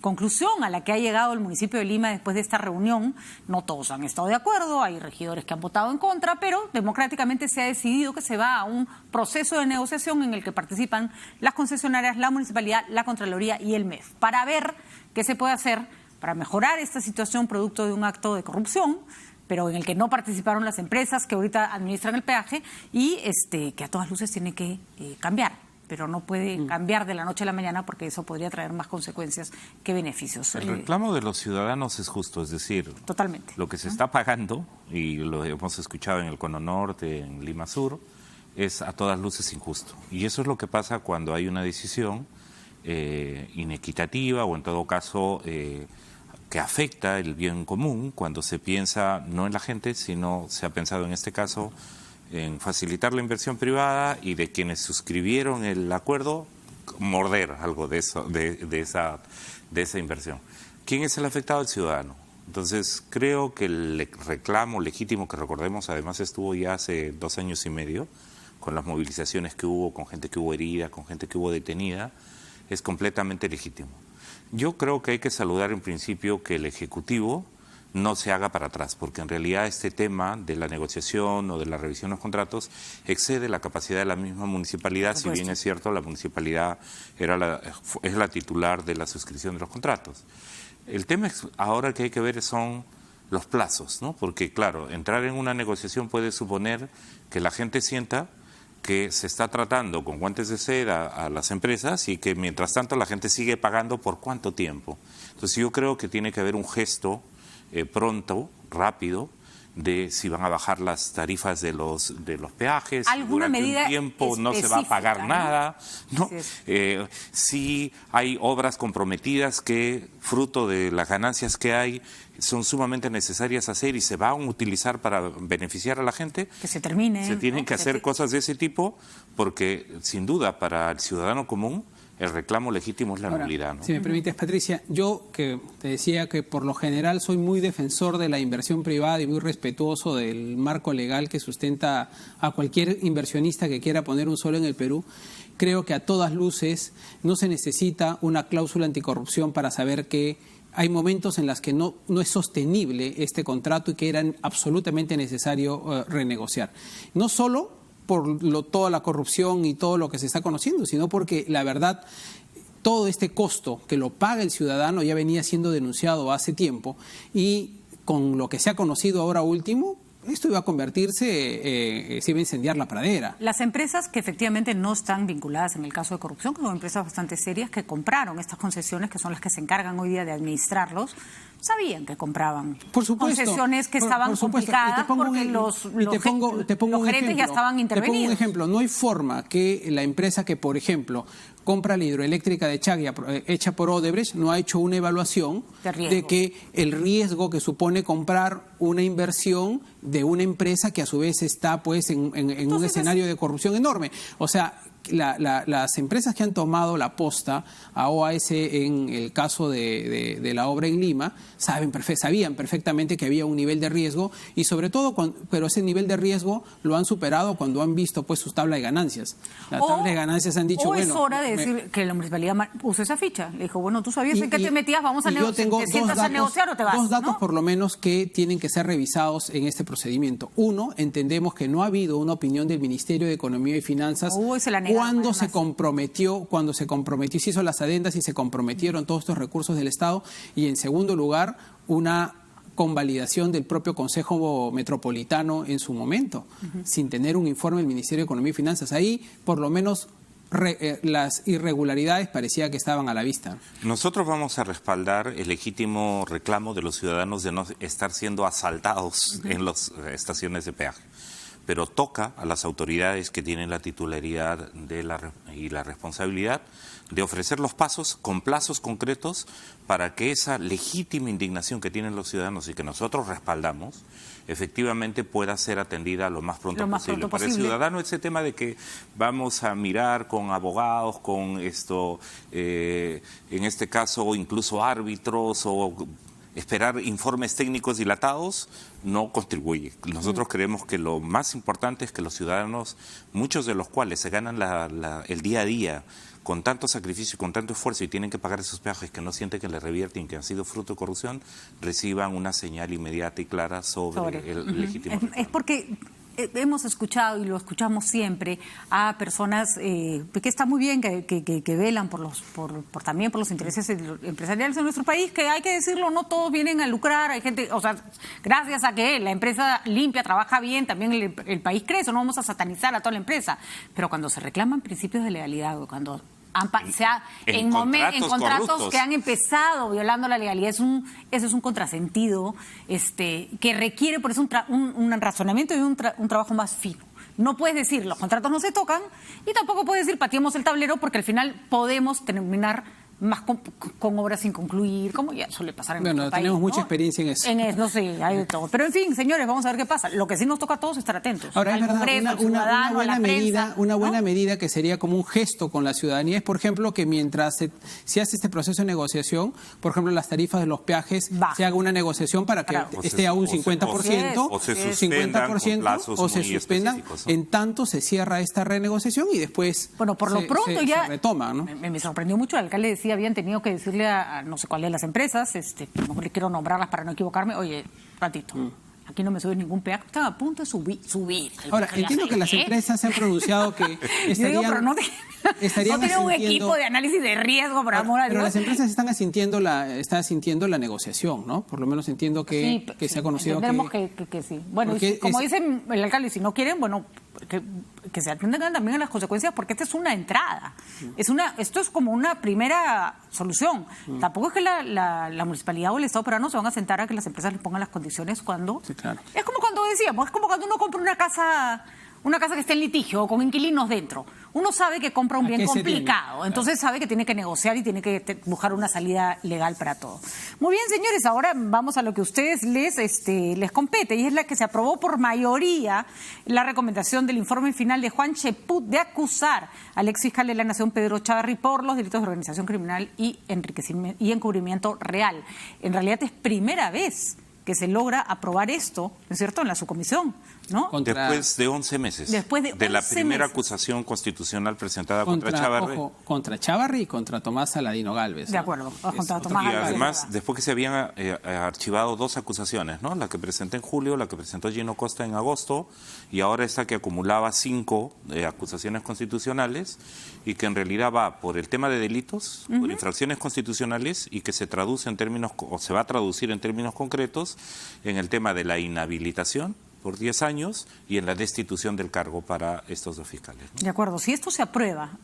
conclusión a la que ha llegado el municipio de Lima después de esta reunión? No todos han estado de acuerdo, hay regidores que han votado en contra, pero democráticamente se ha decidido que se va a un proceso de negociación en el que participan las concesionarias, la municipalidad, la Contraloría y el MEF, para ver qué se puede hacer para mejorar esta situación producto de un acto de corrupción, pero en el que no participaron las empresas que ahorita administran el peaje y que a todas luces tiene que cambiar, pero no puede cambiar de la noche a la mañana porque eso podría traer más consecuencias que beneficios. El reclamo de los ciudadanos es justo, es decir, totalmente. Lo que se está pagando, y lo hemos escuchado en el Cono Norte, en Lima Sur, es a todas luces injusto. Y eso es lo que pasa cuando hay una decisión inequitativa o en todo caso que afecta el bien común, cuando se piensa no en la gente, sino se ha pensado en este caso en facilitar la inversión privada y de quienes suscribieron el acuerdo morder algo de eso, de esa inversión. ¿Quién es el afectado? El ciudadano. Entonces creo que el reclamo legítimo, que recordemos además estuvo ya hace 2 años y medio, con las movilizaciones que hubo, con gente que hubo herida, con gente que hubo detenida, es completamente legítimo. Yo creo que hay que saludar en principio que el Ejecutivo no se haga para atrás, porque en realidad este tema de la negociación o de la revisión de los contratos excede la capacidad de la misma municipalidad, si bien es cierto, la municipalidad es la titular de la suscripción de los contratos. El tema ahora que hay que ver son los plazos, ¿no? Porque claro, entrar en una negociación puede suponer que la gente sienta que se está tratando con guantes de seda a las empresas y que mientras tanto la gente sigue pagando por cuánto tiempo. Entonces yo creo que tiene que haber un gesto pronto, rápido, de si van a bajar las tarifas de los peajes, ¿alguna durante medida un tiempo no se va a pagar nada, ¿no? Si hay obras comprometidas que, fruto de las ganancias que hay, son sumamente necesarias hacer y se van a utilizar para beneficiar a la gente, que se termine. Se tienen que hacer cosas de ese tipo porque, sin duda, para el ciudadano común, el reclamo legítimo es la nulidad, ¿no? Si me permites, Patricia, yo que te decía que por lo general soy muy defensor de la inversión privada y muy respetuoso del marco legal que sustenta a cualquier inversionista que quiera poner un suelo en el Perú, creo que a todas luces no se necesita una cláusula anticorrupción para saber que hay momentos en los que no es sostenible este contrato y que era absolutamente necesario renegociar. No solo por toda la corrupción y todo lo que se está conociendo, sino porque la verdad, todo este costo que lo paga el ciudadano ya venía siendo denunciado hace tiempo y con lo que se ha conocido ahora último, esto iba a convertirse, se iba a incendiar la pradera. Las empresas que efectivamente no están vinculadas en el caso de corrupción, que son empresas bastante serias que compraron estas concesiones, que son las que se encargan hoy día de administrarlos, sabían que compraban concesiones que estaban complicadas porque los gerentes ya estaban intervenidos. Te pongo un ejemplo. No hay forma que la empresa que, por ejemplo, compra la hidroeléctrica de Chagua hecha por Odebrecht no ha hecho una evaluación de que el riesgo que supone comprar una inversión de una empresa que a su vez está pues en un escenario de corrupción enorme. O sea, las empresas que han tomado la posta a OAS en el caso de la obra en Lima sabían perfectamente que había un nivel de riesgo y sobre todo, pero ese nivel de riesgo lo han superado cuando han visto pues su tabla de ganancias. La tabla de ganancias han dicho, es hora de decir que la municipalidad puso esa ficha. Le dijo, bueno, tú sabías en qué te metías, vamos a negociar. ¿Te sientas a negociar o te vas? Dos datos, ¿no? por lo menos que tienen que ser revisados en este procedimiento. Uno, entendemos que no ha habido una opinión del Ministerio de Economía y Finanzas cuando se comprometió, se hizo las adendas y se comprometieron todos estos recursos del Estado. Y en segundo lugar, una convalidación del propio Consejo Metropolitano en su momento, sin tener un informe del Ministerio de Economía y Finanzas. Ahí, por lo menos, las irregularidades parecía que estaban a la vista. Nosotros vamos a respaldar el legítimo reclamo de los ciudadanos de no estar siendo asaltados en las estaciones de peaje. Pero toca a las autoridades que tienen la titularidad y la responsabilidad de ofrecer los pasos con plazos concretos para que esa legítima indignación que tienen los ciudadanos y que nosotros respaldamos, efectivamente pueda ser atendida lo más pronto posible. Para el ciudadano ese tema de que vamos a mirar con abogados, con en este caso incluso árbitros o esperar informes técnicos dilatados no contribuye. Nosotros creemos que lo más importante es que los ciudadanos, muchos de los cuales se ganan el día a día con tanto sacrificio y con tanto esfuerzo y tienen que pagar esos peajes que no sienten que les revierten, que han sido fruto de corrupción, reciban una señal inmediata y clara sobre el legítimo. Es porque hemos escuchado, y lo escuchamos siempre, a personas que está muy bien, que velan también por los intereses empresariales de nuestro país, que hay que decirlo, no todos vienen a lucrar, hay gente, o sea, gracias a que la empresa limpia, trabaja bien, también el país crece, no vamos a satanizar a toda la empresa, pero cuando se reclaman principios de legalidad, cuando en contratos que han empezado violando la legalidad, eso es un contrasentido que requiere por eso un razonamiento y un trabajo más fino. No puedes decir, los contratos no se tocan, y tampoco puedes decir, pateemos el tablero, porque al final podemos terminar más con obras sin concluir, como ya suele pasar en nuestro país. Tenemos mucha experiencia en eso. No sé, hay de todo. Pero en fin, señores, vamos a ver qué pasa. Lo que sí nos toca a todos es estar atentos. Ahora, es verdad, una buena medida que sería como un gesto con la ciudadanía es, por ejemplo, que mientras se hace este proceso de negociación, por ejemplo, las tarifas de los peajes, se haga una negociación para que esté a un 50%, o se suspendan, en tanto se cierra esta renegociación y después por lo pronto ya se retoma, ¿no? Me sorprendió mucho, el alcalde decía, habían tenido que decirle a no sé cuál de las empresas, no le quiero nombrarlas para no equivocarme, oye, ratito, aquí no me subes ningún peaje, están a punto de subir. Ahora, entiendo que las empresas se han pronunciado que estarían... no tienen un equipo de análisis de riesgo, por amor a Dios. Pero las empresas están sintiendo la negociación, ¿no? Por lo menos entiendo que se ha conocido que sí. Bueno, como dice el alcalde, si no quieren, bueno, que se atiendan también a las consecuencias, porque esta es una entrada. Esto es como una primera solución. Tampoco es que la municipalidad o el Estado peruano se van a sentar a que las empresas les pongan las condiciones cuando... Sí, claro. Es como cuando decíamos, es como cuando uno compra una casa que está en litigio o con inquilinos dentro. Uno sabe que compra un bien complicado, entonces sabe que tiene que negociar y tiene que buscar una salida legal para todo. Muy bien, señores, ahora vamos a lo que a ustedes les compete, y es la que se aprobó por mayoría la recomendación del informe final de Juan Cheput de acusar al ex fiscal de la Nación, Pedro Chávarri, por los delitos de organización criminal y encubrimiento real. En realidad es primera vez que se logra aprobar esto, ¿no es cierto?, en la subcomisión, ¿no? Después de 11 meses. Después de la 11 primera meses. acusación constitucional presentada contra Chávarri. Ojo, contra Chávarri y contra Tomás Saladino Gálvez. De acuerdo, contra Tomás Y Gálvez. además, después que se habían archivado 2 acusaciones, ¿no? La que presenté en julio, la que presentó Gino Costa en agosto, y ahora esta que acumulaba 5 acusaciones constitucionales, y que en realidad va por el tema de delitos, por infracciones constitucionales, y que se traduce en términos, o se va a traducir en términos concretos, en el tema de la inhabilitación por 10 años y en la destitución del cargo para estos 2 fiscales, ¿no? De acuerdo. Si esto se aprueba,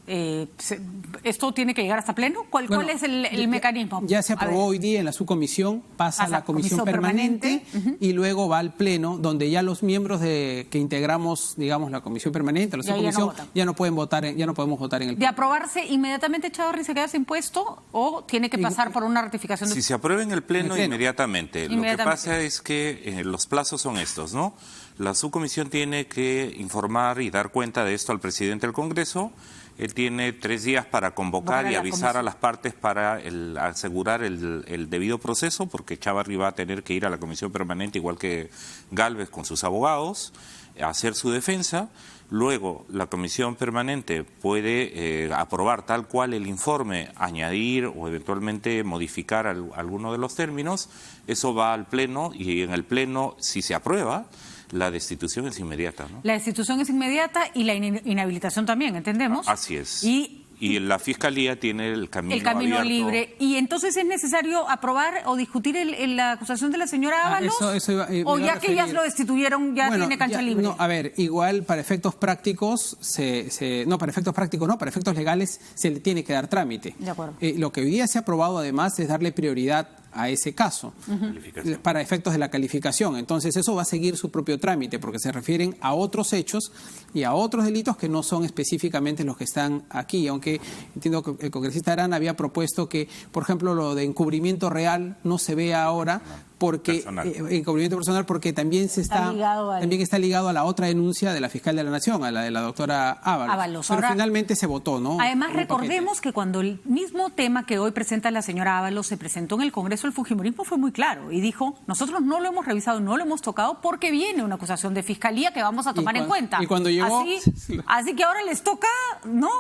¿esto tiene que llegar hasta pleno? ¿Cuál es el mecanismo? Ya se aprobó hoy día en la subcomisión, pasa a la comisión permanente y luego va al pleno, donde ya los miembros que integramos, digamos, la comisión permanente, la subcomisión, ya no podemos votar en el pleno. ¿De aprobarse inmediatamente Chávarri se queda sin puesto o tiene que pasar por una ratificación? Si se aprueba en el pleno, inmediatamente. Lo que pasa es que los plazos son estos, ¿no? La subcomisión tiene que informar y dar cuenta de esto al presidente del Congreso. Él tiene 3 días para convocar y avisar a las partes para asegurar el debido proceso, porque Chávarri va a tener que ir a la comisión permanente, igual que Gálvez con sus abogados, a hacer su defensa. Luego, la comisión permanente puede aprobar tal cual el informe, añadir o eventualmente modificar alguno de los términos. Eso va al pleno, y en el pleno, si se aprueba, la destitución es inmediata, ¿no? La destitución es inmediata y la inhabilitación también, ¿entendemos? Así es. Y la Fiscalía tiene el camino abierto. Libre. ¿Y entonces es necesario aprobar o discutir la acusación de la señora Ábalos? ¿O ya que ellas lo destituyeron, ya tiene cancha libre? No, a ver, igual para efectos prácticos, para efectos legales se le tiene que dar trámite. De acuerdo. Lo que hoy día se ha aprobado además es darle prioridad a ese caso, para efectos de la calificación. Entonces eso va a seguir su propio trámite, porque se refieren a otros hechos y a otros delitos que no son específicamente los que están aquí, aunque entiendo que el congresista Arana había propuesto que, por ejemplo, lo de encubrimiento real no se vea ahora, porque encubrimiento personal, porque también está ligado a la otra denuncia de la fiscal de la Nación, a la de la doctora Ábalos. Pero finalmente se votó, ¿no? Además, recordemos que cuando el mismo tema que hoy presenta la señora Ábalos se presentó en el Congreso, el fujimorismo fue muy claro y dijo: nosotros no lo hemos revisado, no lo hemos tocado, porque viene una acusación de fiscalía que vamos a tomar en cuenta. Y cuando llegó... Así que ahora les toca, ¿no?,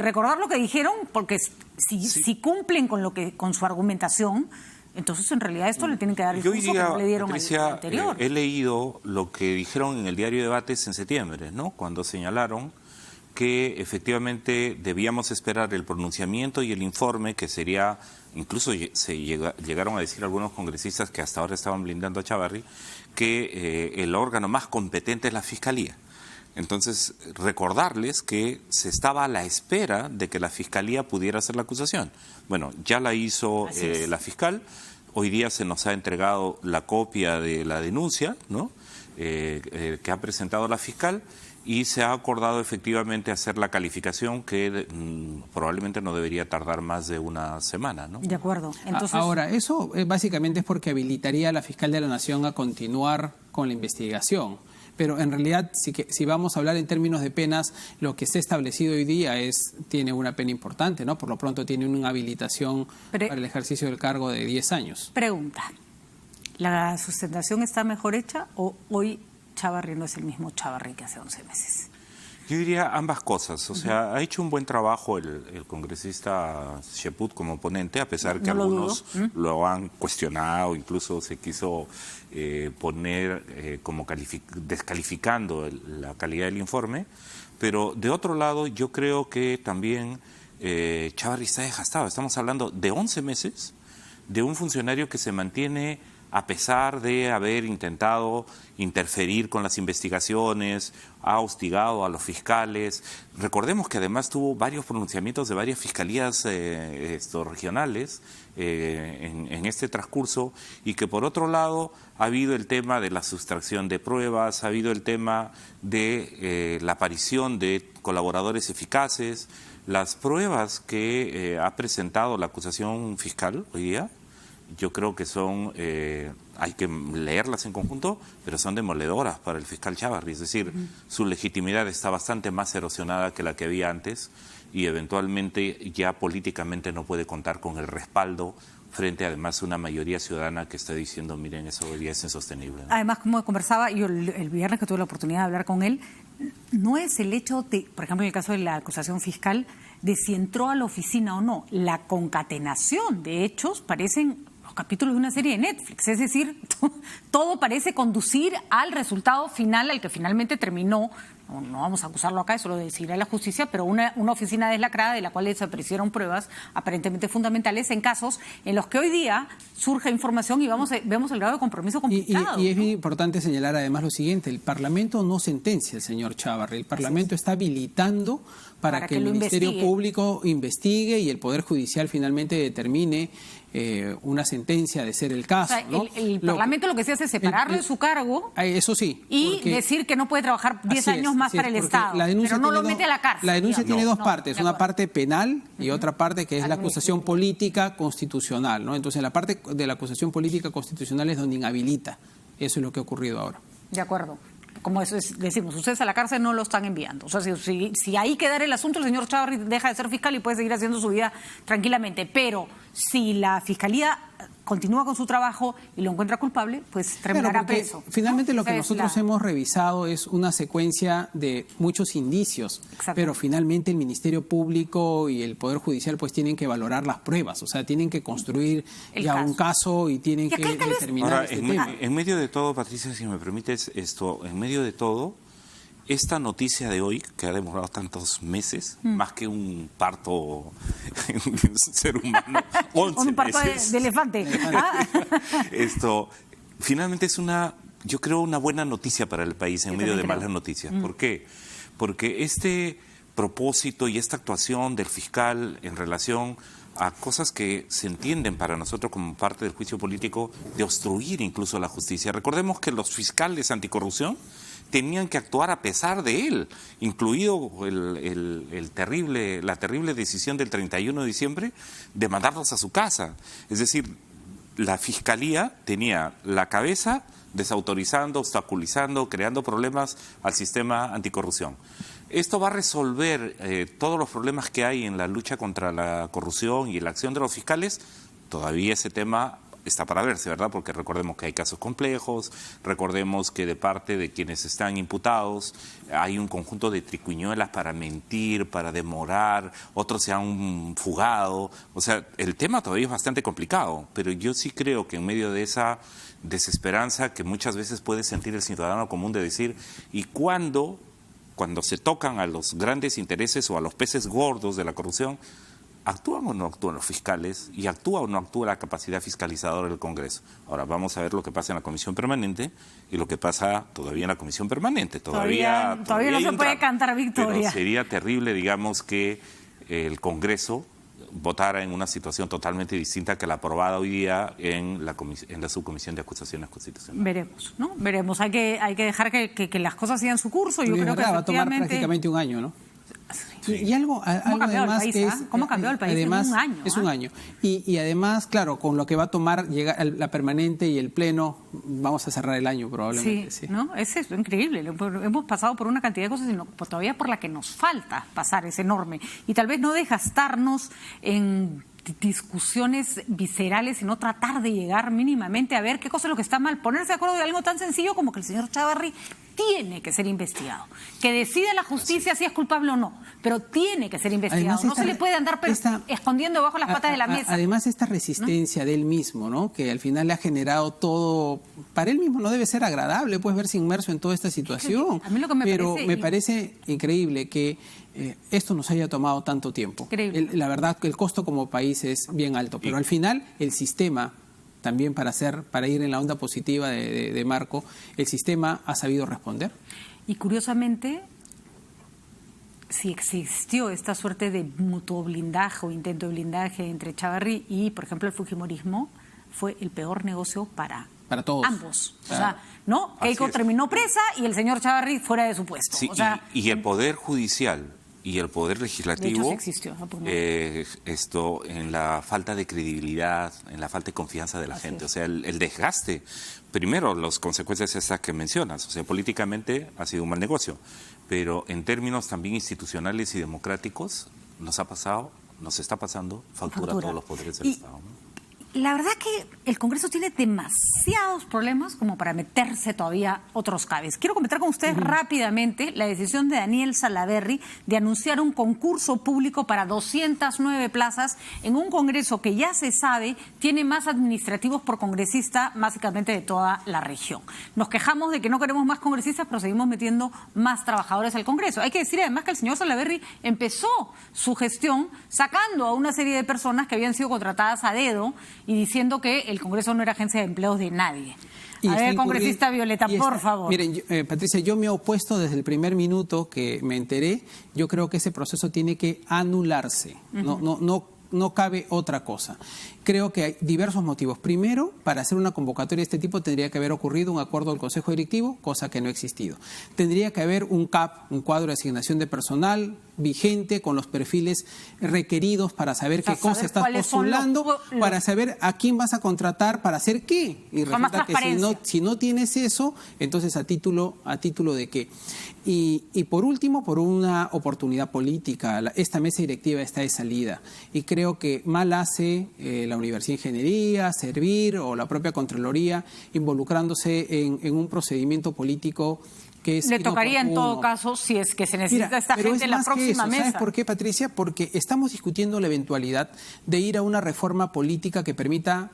recordar lo que dijeron, porque si cumplen con su argumentación, entonces en realidad esto le tienen que dar el curso que no le dieron al anterior. He leído lo que dijeron en el diario Debates en septiembre, ¿no?, cuando señalaron que efectivamente debíamos esperar el pronunciamiento y el informe, que sería, incluso llegaron a decir algunos congresistas que hasta ahora estaban blindando a Chávarri, que el órgano más competente es la Fiscalía. Entonces, recordarles que se estaba a la espera de que la Fiscalía pudiera hacer la acusación. Bueno, ya la hizo la fiscal. Hoy día se nos ha entregado la copia de la denuncia, ¿no?, que ha presentado la fiscal, y se ha acordado efectivamente hacer la calificación, que probablemente no debería tardar más de una semana, ¿no? De acuerdo. Entonces... Ahora, eso básicamente es porque habilitaría a la fiscal de la Nación a continuar con la investigación. Pero en realidad, si vamos a hablar en términos de penas, lo que se ha establecido hoy día tiene una pena importante, ¿no? Por lo pronto tiene una habilitación para el ejercicio del cargo de 10 años. Pregunta: ¿la sustentación está mejor hecha o hoy Chávarri no es el mismo Chávarri que hace 11 meses? Yo diría ambas cosas. O sea, ha hecho un buen trabajo el congresista Cheput como ponente, a pesar que algunos lo han cuestionado, incluso se quiso poner como descalificando la calidad del informe. Pero de otro lado, yo creo que también Chávarri está desgastado. Estamos hablando de 11 meses de un funcionario que se mantiene a pesar de haber intentado interferir con las investigaciones, ha hostigado a los fiscales. Recordemos que además tuvo varios pronunciamientos de varias fiscalías regionales en este transcurso, y que por otro lado ha habido el tema de la sustracción de pruebas, ha habido el tema de la aparición de colaboradores eficaces. Las pruebas que ha presentado la acusación fiscal hoy día, yo creo que son, hay que leerlas en conjunto, pero son demoledoras para el fiscal Chávarri. Es decir, su legitimidad está bastante más erosionada que la que había antes, y eventualmente ya políticamente no puede contar con el respaldo frente además a una mayoría ciudadana que está diciendo, miren, eso hoy día es insostenible, ¿no? Además, como conversaba yo el viernes que tuve la oportunidad de hablar con él, no es el hecho de, por ejemplo, en el caso de la acusación fiscal, de si entró a la oficina o no. La concatenación de hechos parecen los capítulos de una serie de Netflix. Es decir, todo parece conducir al resultado final, al que finalmente terminó. No vamos a acusarlo acá, eso lo decidirá la justicia, pero una oficina deslacrada de la cual desaparecieron pruebas aparentemente fundamentales en casos en los que hoy día surge información y vemos el grado de compromiso complicado. Y es bien importante señalar además lo siguiente: el Parlamento no sentencia al señor Chávarri, el Parlamento está habilitando para que el Ministerio Público investigue y el Poder Judicial finalmente determine una sentencia de ser el caso. O sea, ¿no? el Parlamento lo que se hace es separarlo de su cargo, eso sí, y decir que no puede trabajar 10 años más para el Estado, pero no lo mete a la cárcel. La denuncia tiene dos partes, una parte penal y otra parte que es la acusación política constitucional, ¿no? Entonces la parte de la acusación política constitucional es donde inhabilita. Eso es lo que ha ocurrido ahora. De acuerdo. Como eso decimos, ustedes a la cárcel no lo están enviando. O sea, si ahí quedara el asunto, el señor Chávarri deja de ser fiscal y puede seguir haciendo su vida tranquilamente. Pero si la Fiscalía continúa con su trabajo y lo encuentra culpable, pues terminará preso. Finalmente lo que nosotros hemos revisado es una secuencia de muchos indicios, pero finalmente el Ministerio Público y el Poder Judicial pues tienen que valorar las pruebas, o sea, tienen que construir un caso y tienen que determinar ahora, este tema. En medio de todo, Patricia, si me permites esto, en medio de todo, esta noticia de hoy, que ha demorado tantos meses, más que un parto en un ser humano, 11 un parto meses. de elefante. Esto, finalmente es yo creo, una buena noticia para el país en medio de malas noticias. ¿Por qué? Porque este propósito y esta actuación del fiscal en relación a cosas que se entienden para nosotros como parte del juicio político, de obstruir incluso la justicia. Recordemos que los fiscales anticorrupción tenían que actuar a pesar de él, incluido la terrible decisión del 31 de diciembre de mandarlos a su casa. Es decir, la Fiscalía tenía la cabeza desautorizando, obstaculizando, creando problemas al sistema anticorrupción. Esto va a resolver todos los problemas que hay en la lucha contra la corrupción y la acción de los fiscales. Todavía ese tema está para verse, ¿verdad? Porque recordemos que hay casos complejos, recordemos que de parte de quienes están imputados hay un conjunto de triquiñuelas para mentir, para demorar, otros se han fugado. O sea, el tema todavía es bastante complicado, pero yo sí creo que en medio de esa desesperanza que muchas veces puede sentir el ciudadano común de decir, ¿y cuándo se tocan a los grandes intereses o a los peces gordos de la corrupción, ¿actúan o no actúan los fiscales? ¿Y actúa o no actúa la capacidad fiscalizadora del Congreso? Ahora vamos a ver lo que pasa en la Comisión Permanente y lo que pasa todavía en la Comisión Permanente. Todavía no se puede cantar victoria. Pero sería terrible, digamos, que el Congreso votara en una situación totalmente distinta que la aprobada hoy día en la Subcomisión de Acusaciones Constitucionales. Veremos, ¿no? Veremos. Hay que dejar que las cosas sigan su curso. Yo creo que va a tomar prácticamente un año, ¿no? Sí. Y algo además país, que es... ¿Cómo ha cambiado el país además, en un año? Es un año. Y además, claro, con lo que va a tomar llegar la permanente y el pleno, vamos a cerrar el año probablemente. Sí. ¿No? Es increíble. Hemos pasado por una cantidad de cosas todavía por la que nos falta pasar, es enorme. Y tal vez no desgastarnos en discusiones viscerales, sino tratar de llegar mínimamente a ver qué cosa es lo que está mal, ponerse de acuerdo de algo tan sencillo como que el señor Chávarri tiene que ser investigado, que decide la justicia si es culpable o no, pero tiene que ser investigado. Además, no se le puede andar escondiendo debajo las patas de la mesa. Además, esta resistencia, ¿no?, de él mismo, ¿no?, que al final le ha generado todo, para él mismo no debe ser agradable, pues, verse inmerso en toda esta situación. A mí lo que me parece increíble que esto nos haya tomado tanto tiempo. La verdad que el costo como país es bien alto, pero al final el sistema también para ir en la onda positiva de Marco, el sistema ha sabido responder. Y curiosamente, si existió esta suerte de mutuo blindaje o intento de blindaje entre Echavarri y, por ejemplo, el fujimorismo, fue el peor negocio para todos. Ambos. O sea, ¿no? Keiko terminó presa y el señor Echavarri fuera de su puesto. Sí, o sea, y el Poder Judicial y el Poder Legislativo, de hecho, sí existió, esto en la falta de credibilidad, en la falta de confianza de la gente. O sea, el desgaste. Primero, las consecuencias estas que mencionas. O sea, políticamente ha sido un mal negocio. Pero en términos también institucionales y democráticos, nos está pasando factura a todos los poderes del Estado, ¿no? La verdad que el Congreso tiene demasiados problemas como para meterse todavía otros cabes. Quiero comentar con ustedes rápidamente la decisión de Daniel Salaverry de anunciar un concurso público para 209 plazas en un Congreso que ya se sabe tiene más administrativos por congresista básicamente de toda la región. Nos quejamos de que no queremos más congresistas, pero seguimos metiendo más trabajadores al Congreso. Hay que decir además que el señor Salaverry empezó su gestión sacando a una serie de personas que habían sido contratadas a dedo y diciendo que el Congreso no era agencia de empleos de nadie. A ver, congresista Violeta, por favor. Miren, Patricia, yo me he opuesto desde el primer minuto que me enteré. Yo creo que ese proceso tiene que anularse. No cabe otra cosa. Creo que hay diversos motivos. Primero, para hacer una convocatoria de este tipo tendría que haber ocurrido un acuerdo del Consejo Directivo, cosa que no ha existido. Tendría que haber un CAP, un cuadro de asignación de personal vigente con los perfiles requeridos para saber qué cosa estás postulando, para saber a quién vas a contratar para hacer qué. Y resulta que si no tienes eso, entonces a título de qué. Y por último, por una oportunidad política, esta mesa directiva está de salida y creo que mal hace la Universidad de Ingeniería, Servir o la propia Contraloría involucrándose en un procedimiento político que es inoportuno. Le tocaría en todo caso, si es que se necesita esta gente en la próxima mesa. ¿Sabes por qué, Patricia? Porque estamos discutiendo la eventualidad de ir a una reforma política que permita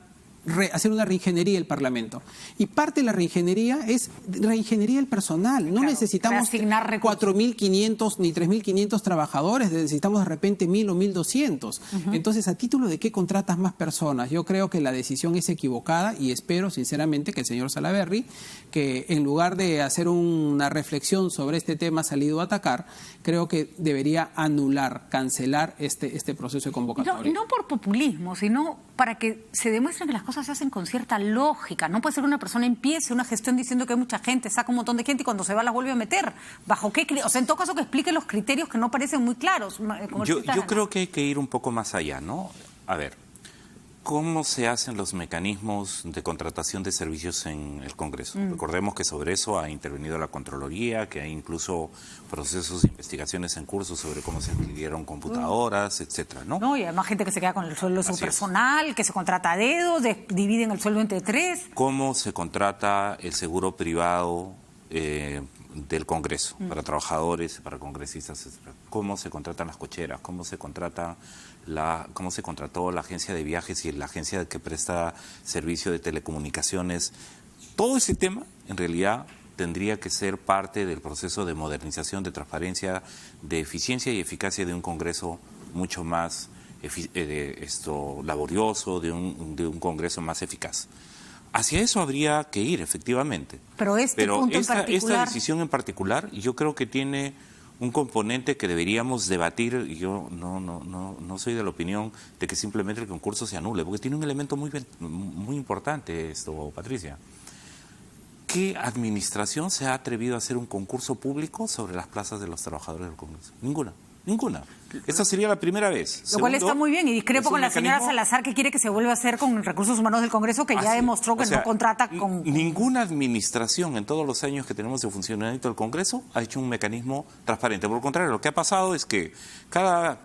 hacer una reingeniería del Parlamento. Y parte de la reingeniería es reingeniería del personal. No necesitamos 4.500 ni 3.500 trabajadores, necesitamos de repente 1.000 o 1.200. Entonces, ¿a título de qué contratas más personas? Yo creo que la decisión es equivocada y espero sinceramente que el señor Salaverry, que en lugar de hacer una reflexión sobre este tema salido a atacar, creo que debería anular, cancelar este proceso de convocatoria. No por populismo, sino para que se demuestren que las cosas se hacen con cierta lógica. No puede ser que una persona empiece una gestión diciendo que hay mucha gente, saca un montón de gente y cuando se va las vuelve a meter. ¿Bajo qué? O sea, en todo caso que explique los criterios que no parecen muy claros. Yo creo que hay que ir un poco más allá, ¿no? A ver, ¿cómo se hacen los mecanismos de contratación de servicios en el Congreso? Recordemos que sobre eso ha intervenido la Contraloría, que hay incluso procesos de investigaciones en curso sobre cómo se adquirieron computadoras, etcétera, ¿no? No, y además gente que se queda con el sueldo de su personal, que se contrata a dedo, dividen el sueldo entre 3. ¿Cómo se contrata el seguro privado del Congreso para trabajadores, para congresistas, etcétera? ¿Cómo se contratan las cocheras? ¿Cómo se contrató la agencia de viajes y la agencia que presta servicio de telecomunicaciones? Todo ese tema, en realidad, tendría que ser parte del proceso de modernización, de transparencia, de eficiencia y eficacia de un Congreso mucho más laborioso, de un Congreso más eficaz. Hacia eso habría que ir, efectivamente. Pero esta decisión en particular, yo creo que tiene un componente que deberíamos debatir. Yo no soy de la opinión de que simplemente el concurso se anule, porque tiene un elemento muy importante esto, Patricia. ¿Qué administración se ha atrevido a hacer un concurso público sobre las plazas de los trabajadores del Congreso? Ninguna. Esta sería la primera vez. Lo cual está muy bien y discrepo con la señora Salazar que quiere que se vuelva a hacer con recursos humanos del Congreso que ya demostró que no contrata con... Ninguna administración en todos los años que tenemos de funcionamiento del Congreso ha hecho un mecanismo transparente. Por el contrario, lo que ha pasado es que cada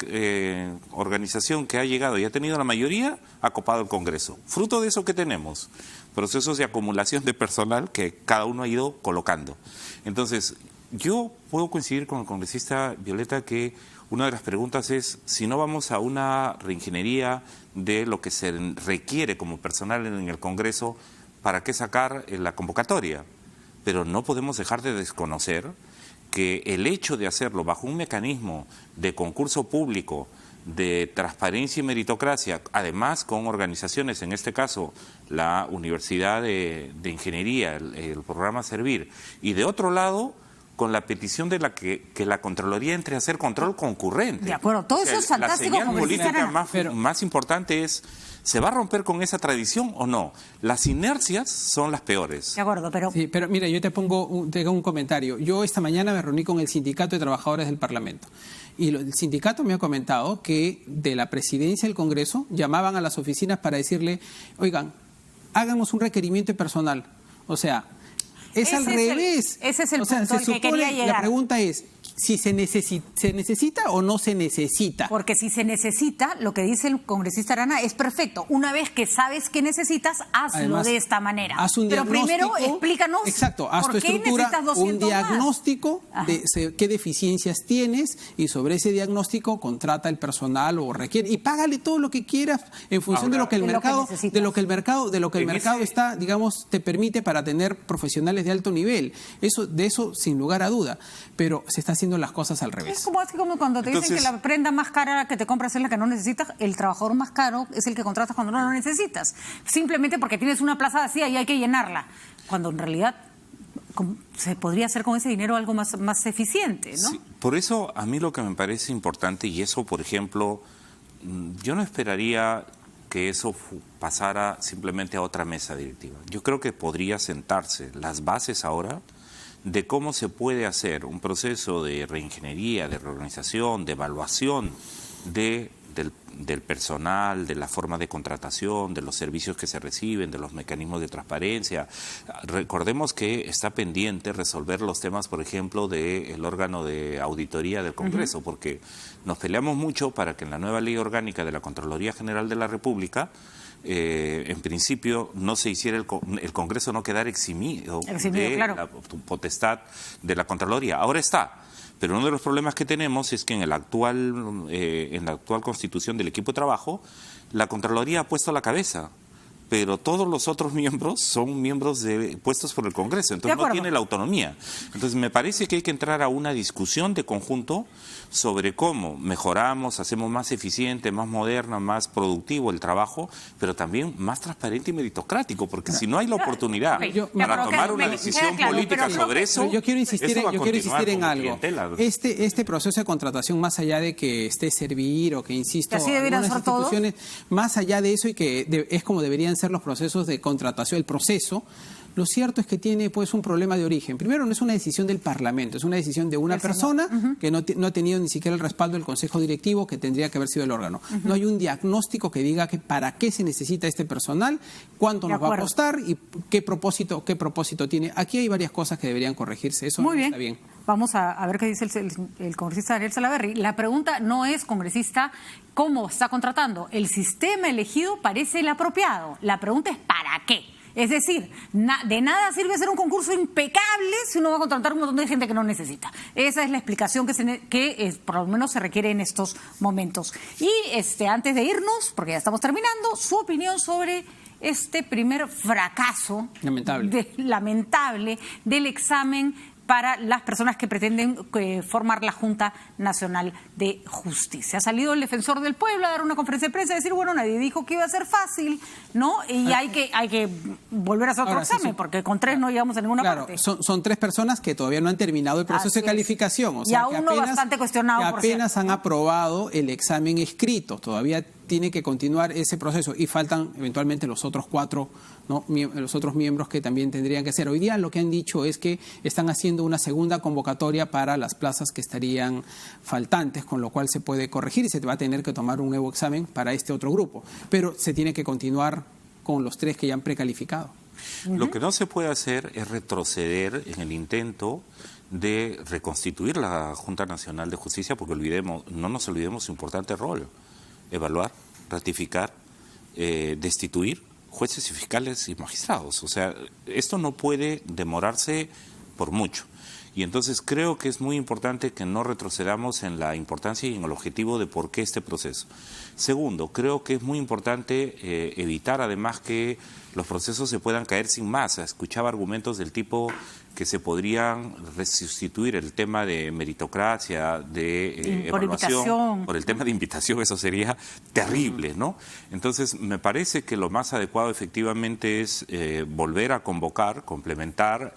organización que ha llegado y ha tenido la mayoría ha copado el Congreso. Fruto de eso que tenemos, procesos de acumulación de personal que cada uno ha ido colocando. Entonces, yo puedo coincidir con el congresista Violeta que una de las preguntas es, si no vamos a una reingeniería de lo que se requiere como personal en el Congreso, ¿para qué sacar la convocatoria? Pero no podemos dejar de desconocer que el hecho de hacerlo bajo un mecanismo de concurso público de transparencia y meritocracia, además con organizaciones, en este caso la Universidad de Ingeniería, el programa Servir, y de otro lado con la petición de que la Contraloría entre a hacer control concurrente. De acuerdo, todo eso es fantástico. La señal política más importante es, ¿se va a romper con esa tradición o no? Las inercias son las peores. De acuerdo, pero... Sí, pero mira, yo te pongo un comentario. Yo esta mañana me reuní con el Sindicato de Trabajadores del Parlamento. Y el sindicato me ha comentado que de la presidencia del Congreso llamaban a las oficinas para decirle, oigan, háganos un requerimiento personal. O sea, es al revés. Ese es el punto al que quería llegar. La pregunta es, si ¿se necesita o no se necesita? Porque si se necesita, lo que dice el congresista Arana es perfecto. Una vez que sabes que necesitas, hazlo. Además, de esta manera. Haz un Pero primero explícanos haz tu estructura, un diagnóstico de qué deficiencias tienes y sobre ese diagnóstico contrata el personal o requiere y págale todo lo que quieras en función de lo que el mercado está, digamos, te permite para tener profesionales de alto nivel. De eso sin lugar a duda. Pero se está haciendo las cosas al revés. Es así como cuando te dicen que la prenda más cara que te compras es la que no necesitas, el trabajador más caro es el que contratas cuando no lo necesitas. Simplemente porque tienes una plaza vacía y hay que llenarla. Cuando en realidad se podría hacer con ese dinero algo más eficiente, ¿no? Sí, por eso a mí lo que me parece importante, y eso, por ejemplo, yo no esperaría que eso pasara simplemente a otra mesa directiva. Yo creo que podría sentarse las bases ahora de cómo se puede hacer un proceso de reingeniería, de reorganización, de evaluación del personal, de la forma de contratación, de los servicios que se reciben, de los mecanismos de transparencia. Recordemos que está pendiente resolver los temas, por ejemplo, del órgano de auditoría del Congreso, porque nos peleamos mucho para que en la nueva ley orgánica de la Contraloría General de la República en principio no se hiciera el Congreso no quedara eximido de la potestad de la Contraloría. Ahora está, pero uno de los problemas que tenemos es que en la actual constitución del equipo de trabajo, la Contraloría ha puesto la cabeza, pero todos los otros miembros son miembros puestos por el Congreso, entonces no tiene la autonomía. Entonces me parece que hay que entrar a una discusión de conjunto sobre cómo mejoramos, hacemos más eficiente, más moderno, más productivo el trabajo, pero también más transparente y meritocrático, porque si no hay la oportunidad para tomar una decisión política sobre eso, yo quiero insistir en algo. Este proceso de contratación, más allá de que esté Servir o que, insisto, algunas instituciones, más allá de eso y que es como deberían ser los procesos de contratación, el proceso, lo cierto es que tiene pues un problema de origen. Primero, no es una decisión del Parlamento, es una decisión de una persona que no ha tenido ni siquiera el respaldo del Consejo Directivo, que tendría que haber sido el órgano. No hay un diagnóstico que diga que para qué se necesita este personal, cuánto nos va a costar y qué propósito tiene. Aquí hay varias cosas que deberían corregirse. Eso Muy bien. Está bien. Vamos a ver qué dice el congresista Ariel Salaverry. La pregunta no es, congresista, cómo está contratando. El sistema elegido parece el apropiado. La pregunta es ¿para qué? Es decir, de nada sirve hacer un concurso impecable si uno va a contratar un montón de gente que no necesita. Esa es la explicación que por lo menos se requiere en estos momentos. Y antes de irnos, porque ya estamos terminando, su opinión sobre este primer fracaso lamentable del examen para las personas que pretenden formar la Junta Nacional de Justicia. Ha salido el defensor del pueblo a dar una conferencia de prensa y decir, bueno, nadie dijo que iba a ser fácil, ¿no? Y hay que volver a hacer otro examen, porque con 3 no llegamos a ninguna parte. Son 3 personas que todavía no han terminado el proceso de calificación. O sea, y aún no bastante cuestionado, que apenas han aprobado el examen escrito. Todavía tiene que continuar ese proceso y faltan eventualmente los otros 4, ¿no? Los otros miembros que también tendrían que hacer. Hoy día lo que han dicho es que están haciendo una segunda convocatoria para las plazas que estarían faltantes, con lo cual se puede corregir y se va a tener que tomar un nuevo examen para este otro grupo. Pero se tiene que continuar con los 3 que ya han precalificado. Lo que no se puede hacer es retroceder en el intento de reconstituir la Junta Nacional de Justicia, porque no nos olvidemos su importante rol: evaluar, ratificar, destituir jueces y fiscales y magistrados. O sea, esto no puede demorarse por mucho. Y entonces creo que es muy importante que no retrocedamos en la importancia y en el objetivo de por qué este proceso. Segundo, creo que es muy importante evitar además que los procesos se puedan caer sin más. Escuchaba argumentos del tipo que se podrían resustituir el tema de meritocracia, de evaluación, por el tema de invitación, eso sería terrible, ¿no? Entonces, me parece que lo más adecuado efectivamente es volver a convocar, complementar,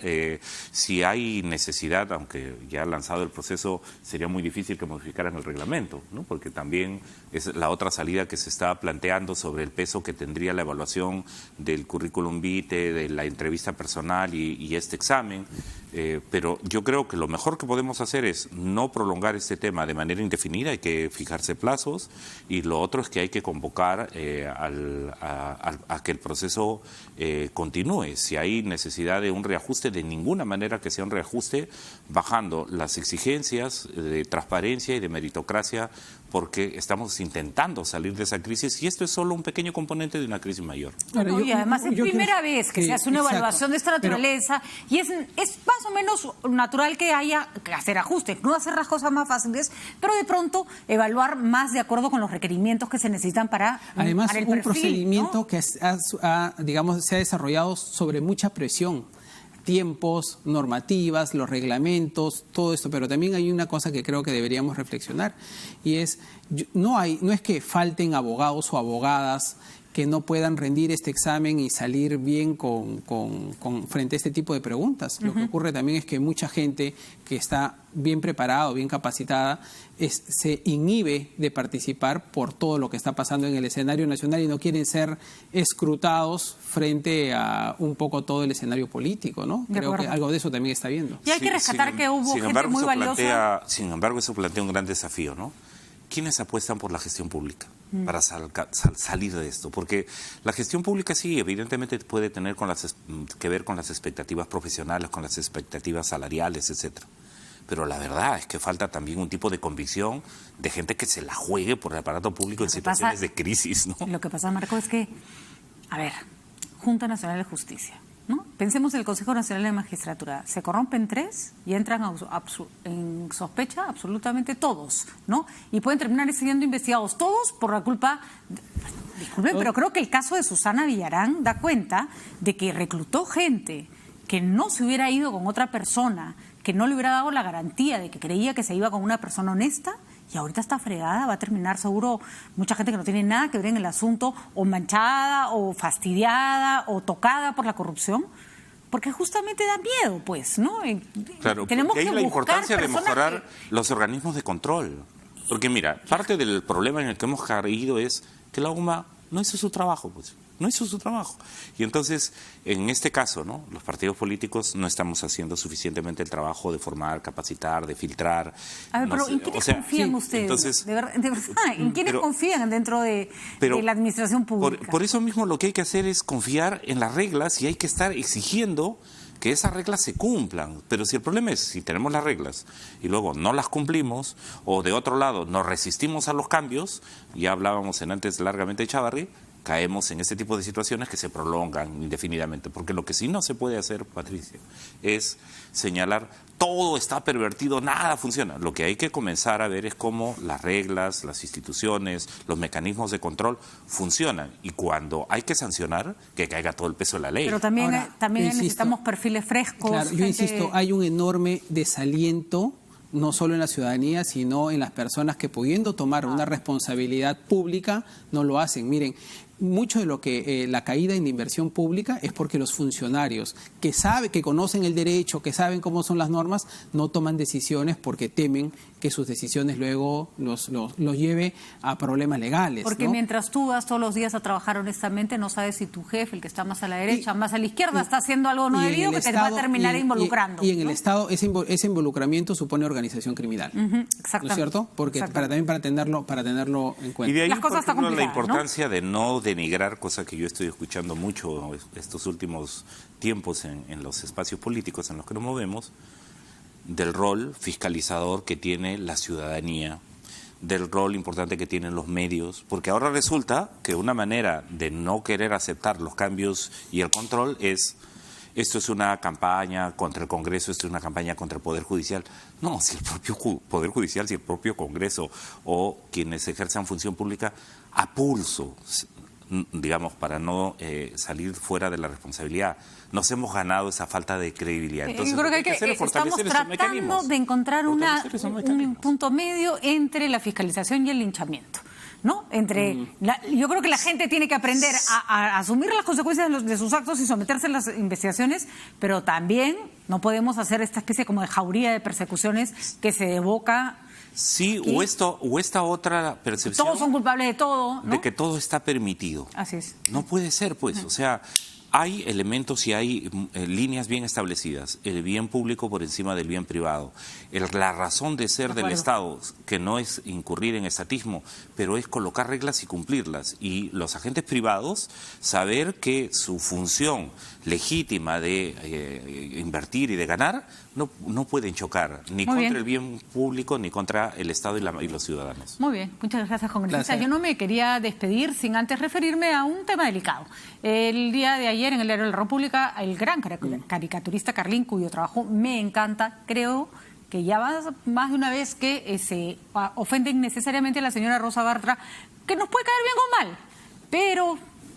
si hay necesidad, aunque ya lanzado el proceso, sería muy difícil que modificaran el reglamento, ¿no? Porque también es la otra salida que se está planteando sobre el peso que tendría la evaluación del currículum vitae, de la entrevista personal y este examen. Pero yo creo que lo mejor que podemos hacer es no prolongar este tema de manera indefinida, hay que fijarse plazos, y lo otro es que hay que convocar a que el proceso continúe. Si hay necesidad de un reajuste, de ninguna manera que sea un reajuste, bajando las exigencias de transparencia y de meritocracia, porque estamos intentando salir de esa crisis y esto es solo un pequeño componente de una crisis mayor. Ahora, y además es primera vez que se hace una evaluación de esta naturaleza, y es más o menos natural que haya que hacer ajustes, no hacer las cosas más fáciles, pero de pronto evaluar más de acuerdo con los requerimientos que se necesitan para además el un perfil, procedimiento, ¿no? que digamos, se ha desarrollado sobre mucha presión. Tiempos, normativas, los reglamentos, todo esto, pero también hay una cosa que creo que deberíamos reflexionar, y es, no es que falten abogados o abogadas que no puedan rendir este examen y salir bien frente a este tipo de preguntas. Lo que ocurre también es que mucha gente que está bien preparada o bien capacitada se inhibe de participar por todo lo que está pasando en el escenario nacional y no quieren ser escrutados frente a un poco todo el escenario político, ¿no? Creo que algo de eso también está viendo. Y hay que rescatar que hubo gente muy valiosa. Sin embargo, eso plantea un gran desafío, ¿no? ¿Quiénes apuestan por la gestión pública para salir de esto? Porque la gestión pública sí, evidentemente puede tener que ver con las expectativas profesionales, con las expectativas salariales, etcétera. Pero la verdad es que falta también un tipo de convicción de gente que se la juegue por el aparato público en situaciones de crisis, ¿no? Lo que pasa, Marco, es que, a ver, Junta Nacional de Justicia, ¿no? Pensemos en el Consejo Nacional de Magistratura. Se corrompen 3 y entran en sospecha absolutamente todos, ¿no? Y pueden terminar siendo investigados todos por la culpa... Disculpen, pero creo que el caso de Susana Villarán da cuenta de que reclutó gente que no se hubiera ido con otra persona, que no le hubiera dado la garantía de que creía que se iba con una persona honesta, y ahorita está fregada, va a terminar seguro mucha gente que no tiene nada que ver en el asunto, o manchada, o fastidiada, o tocada por la corrupción, porque justamente da miedo, pues, ¿no? Claro, tenemos que hay que la importancia de personas mejorar los organismos de control. Porque mira, parte del problema en el que hemos caído es que la UMA no hizo su trabajo, pues. No hizo su trabajo. Y entonces, en este caso, ¿no? Los partidos políticos no estamos haciendo suficientemente el trabajo de formar, capacitar, de filtrar. A ver, pero ¿en quiénes confían ustedes? Entonces, de verdad, ¿en quiénes confían dentro de la administración pública? Por eso mismo lo que hay que hacer es confiar en las reglas y hay que estar exigiendo que esas reglas se cumplan. Pero si el problema es, si tenemos las reglas y luego no las cumplimos, o de otro lado nos resistimos a los cambios, ya hablábamos antes largamente de Chávarri, caemos en este tipo de situaciones que se prolongan indefinidamente. Porque lo que sí no se puede hacer, Patricia, es señalar todo está pervertido, nada funciona. Lo que hay que comenzar a ver es cómo las reglas, las instituciones, los mecanismos de control funcionan. Y cuando hay que sancionar, que caiga todo el peso de la ley. Pero también necesitamos perfiles frescos. Claro, yo insisto, hay un enorme desaliento, no solo en la ciudadanía, sino en las personas que, pudiendo tomar una responsabilidad pública, no lo hacen. Miren, mucho de lo que la caída en la inversión pública es porque los funcionarios que conocen el derecho, que saben cómo son las normas, no toman decisiones porque temen que sus decisiones luego los lleve a problemas legales. Porque ¿no? mientras tú vas todos los días a trabajar honestamente, no sabes si tu jefe, el que está más a la derecha, más a la izquierda, está haciendo algo no debido que te va a terminar involucrando. Y en el Estado ese involucramiento supone organización criminal. Exactamente. ¿No es cierto? Porque para tenerlo en cuenta. Y de ahí, las cosas por ejemplo, la importancia, ¿no? de no denigrar, cosa que yo estoy escuchando mucho estos últimos tiempos en los espacios políticos en los que nos movemos, del rol fiscalizador que tiene la ciudadanía, del rol importante que tienen los medios, porque ahora resulta que una manera de no querer aceptar los cambios y el control es: esto es una campaña contra el Congreso, esto es una campaña contra el Poder Judicial. No, si el propio Poder Judicial, si el propio Congreso o quienes ejerzan función pública a pulso digamos, para no salir fuera de la responsabilidad. Nos hemos ganado esa falta de credibilidad. Entonces, yo creo que estamos tratando de encontrar un punto medio entre la fiscalización y el linchamiento, ¿no? Yo creo que la gente tiene que aprender a asumir las consecuencias de sus actos y someterse a las investigaciones, pero también no podemos hacer esta especie como de jauría de persecuciones que se evoca. Sí, o esta otra percepción. Todos son culpables de todo, ¿no? De que todo está permitido. Así es. No puede ser, pues. O sea, hay elementos y hay líneas bien establecidas. El bien público por encima del bien privado. La razón de ser del Estado, que no es incurrir en estatismo, pero es colocar reglas y cumplirlas. Y los agentes privados, saber que su función legítima de invertir y de ganar no pueden chocar ni contra el bien público ni contra el Estado y los ciudadanos. Muy bien, muchas gracias, congresista. Yo no me quería despedir sin antes referirme a un tema delicado. El día de ayer en el Diario de la República, el gran caricaturista Carlín, cuyo trabajo me encanta, creo que ya más de una vez que se ofende innecesariamente a la señora Rosa Bartra, que nos puede caer bien o mal, pero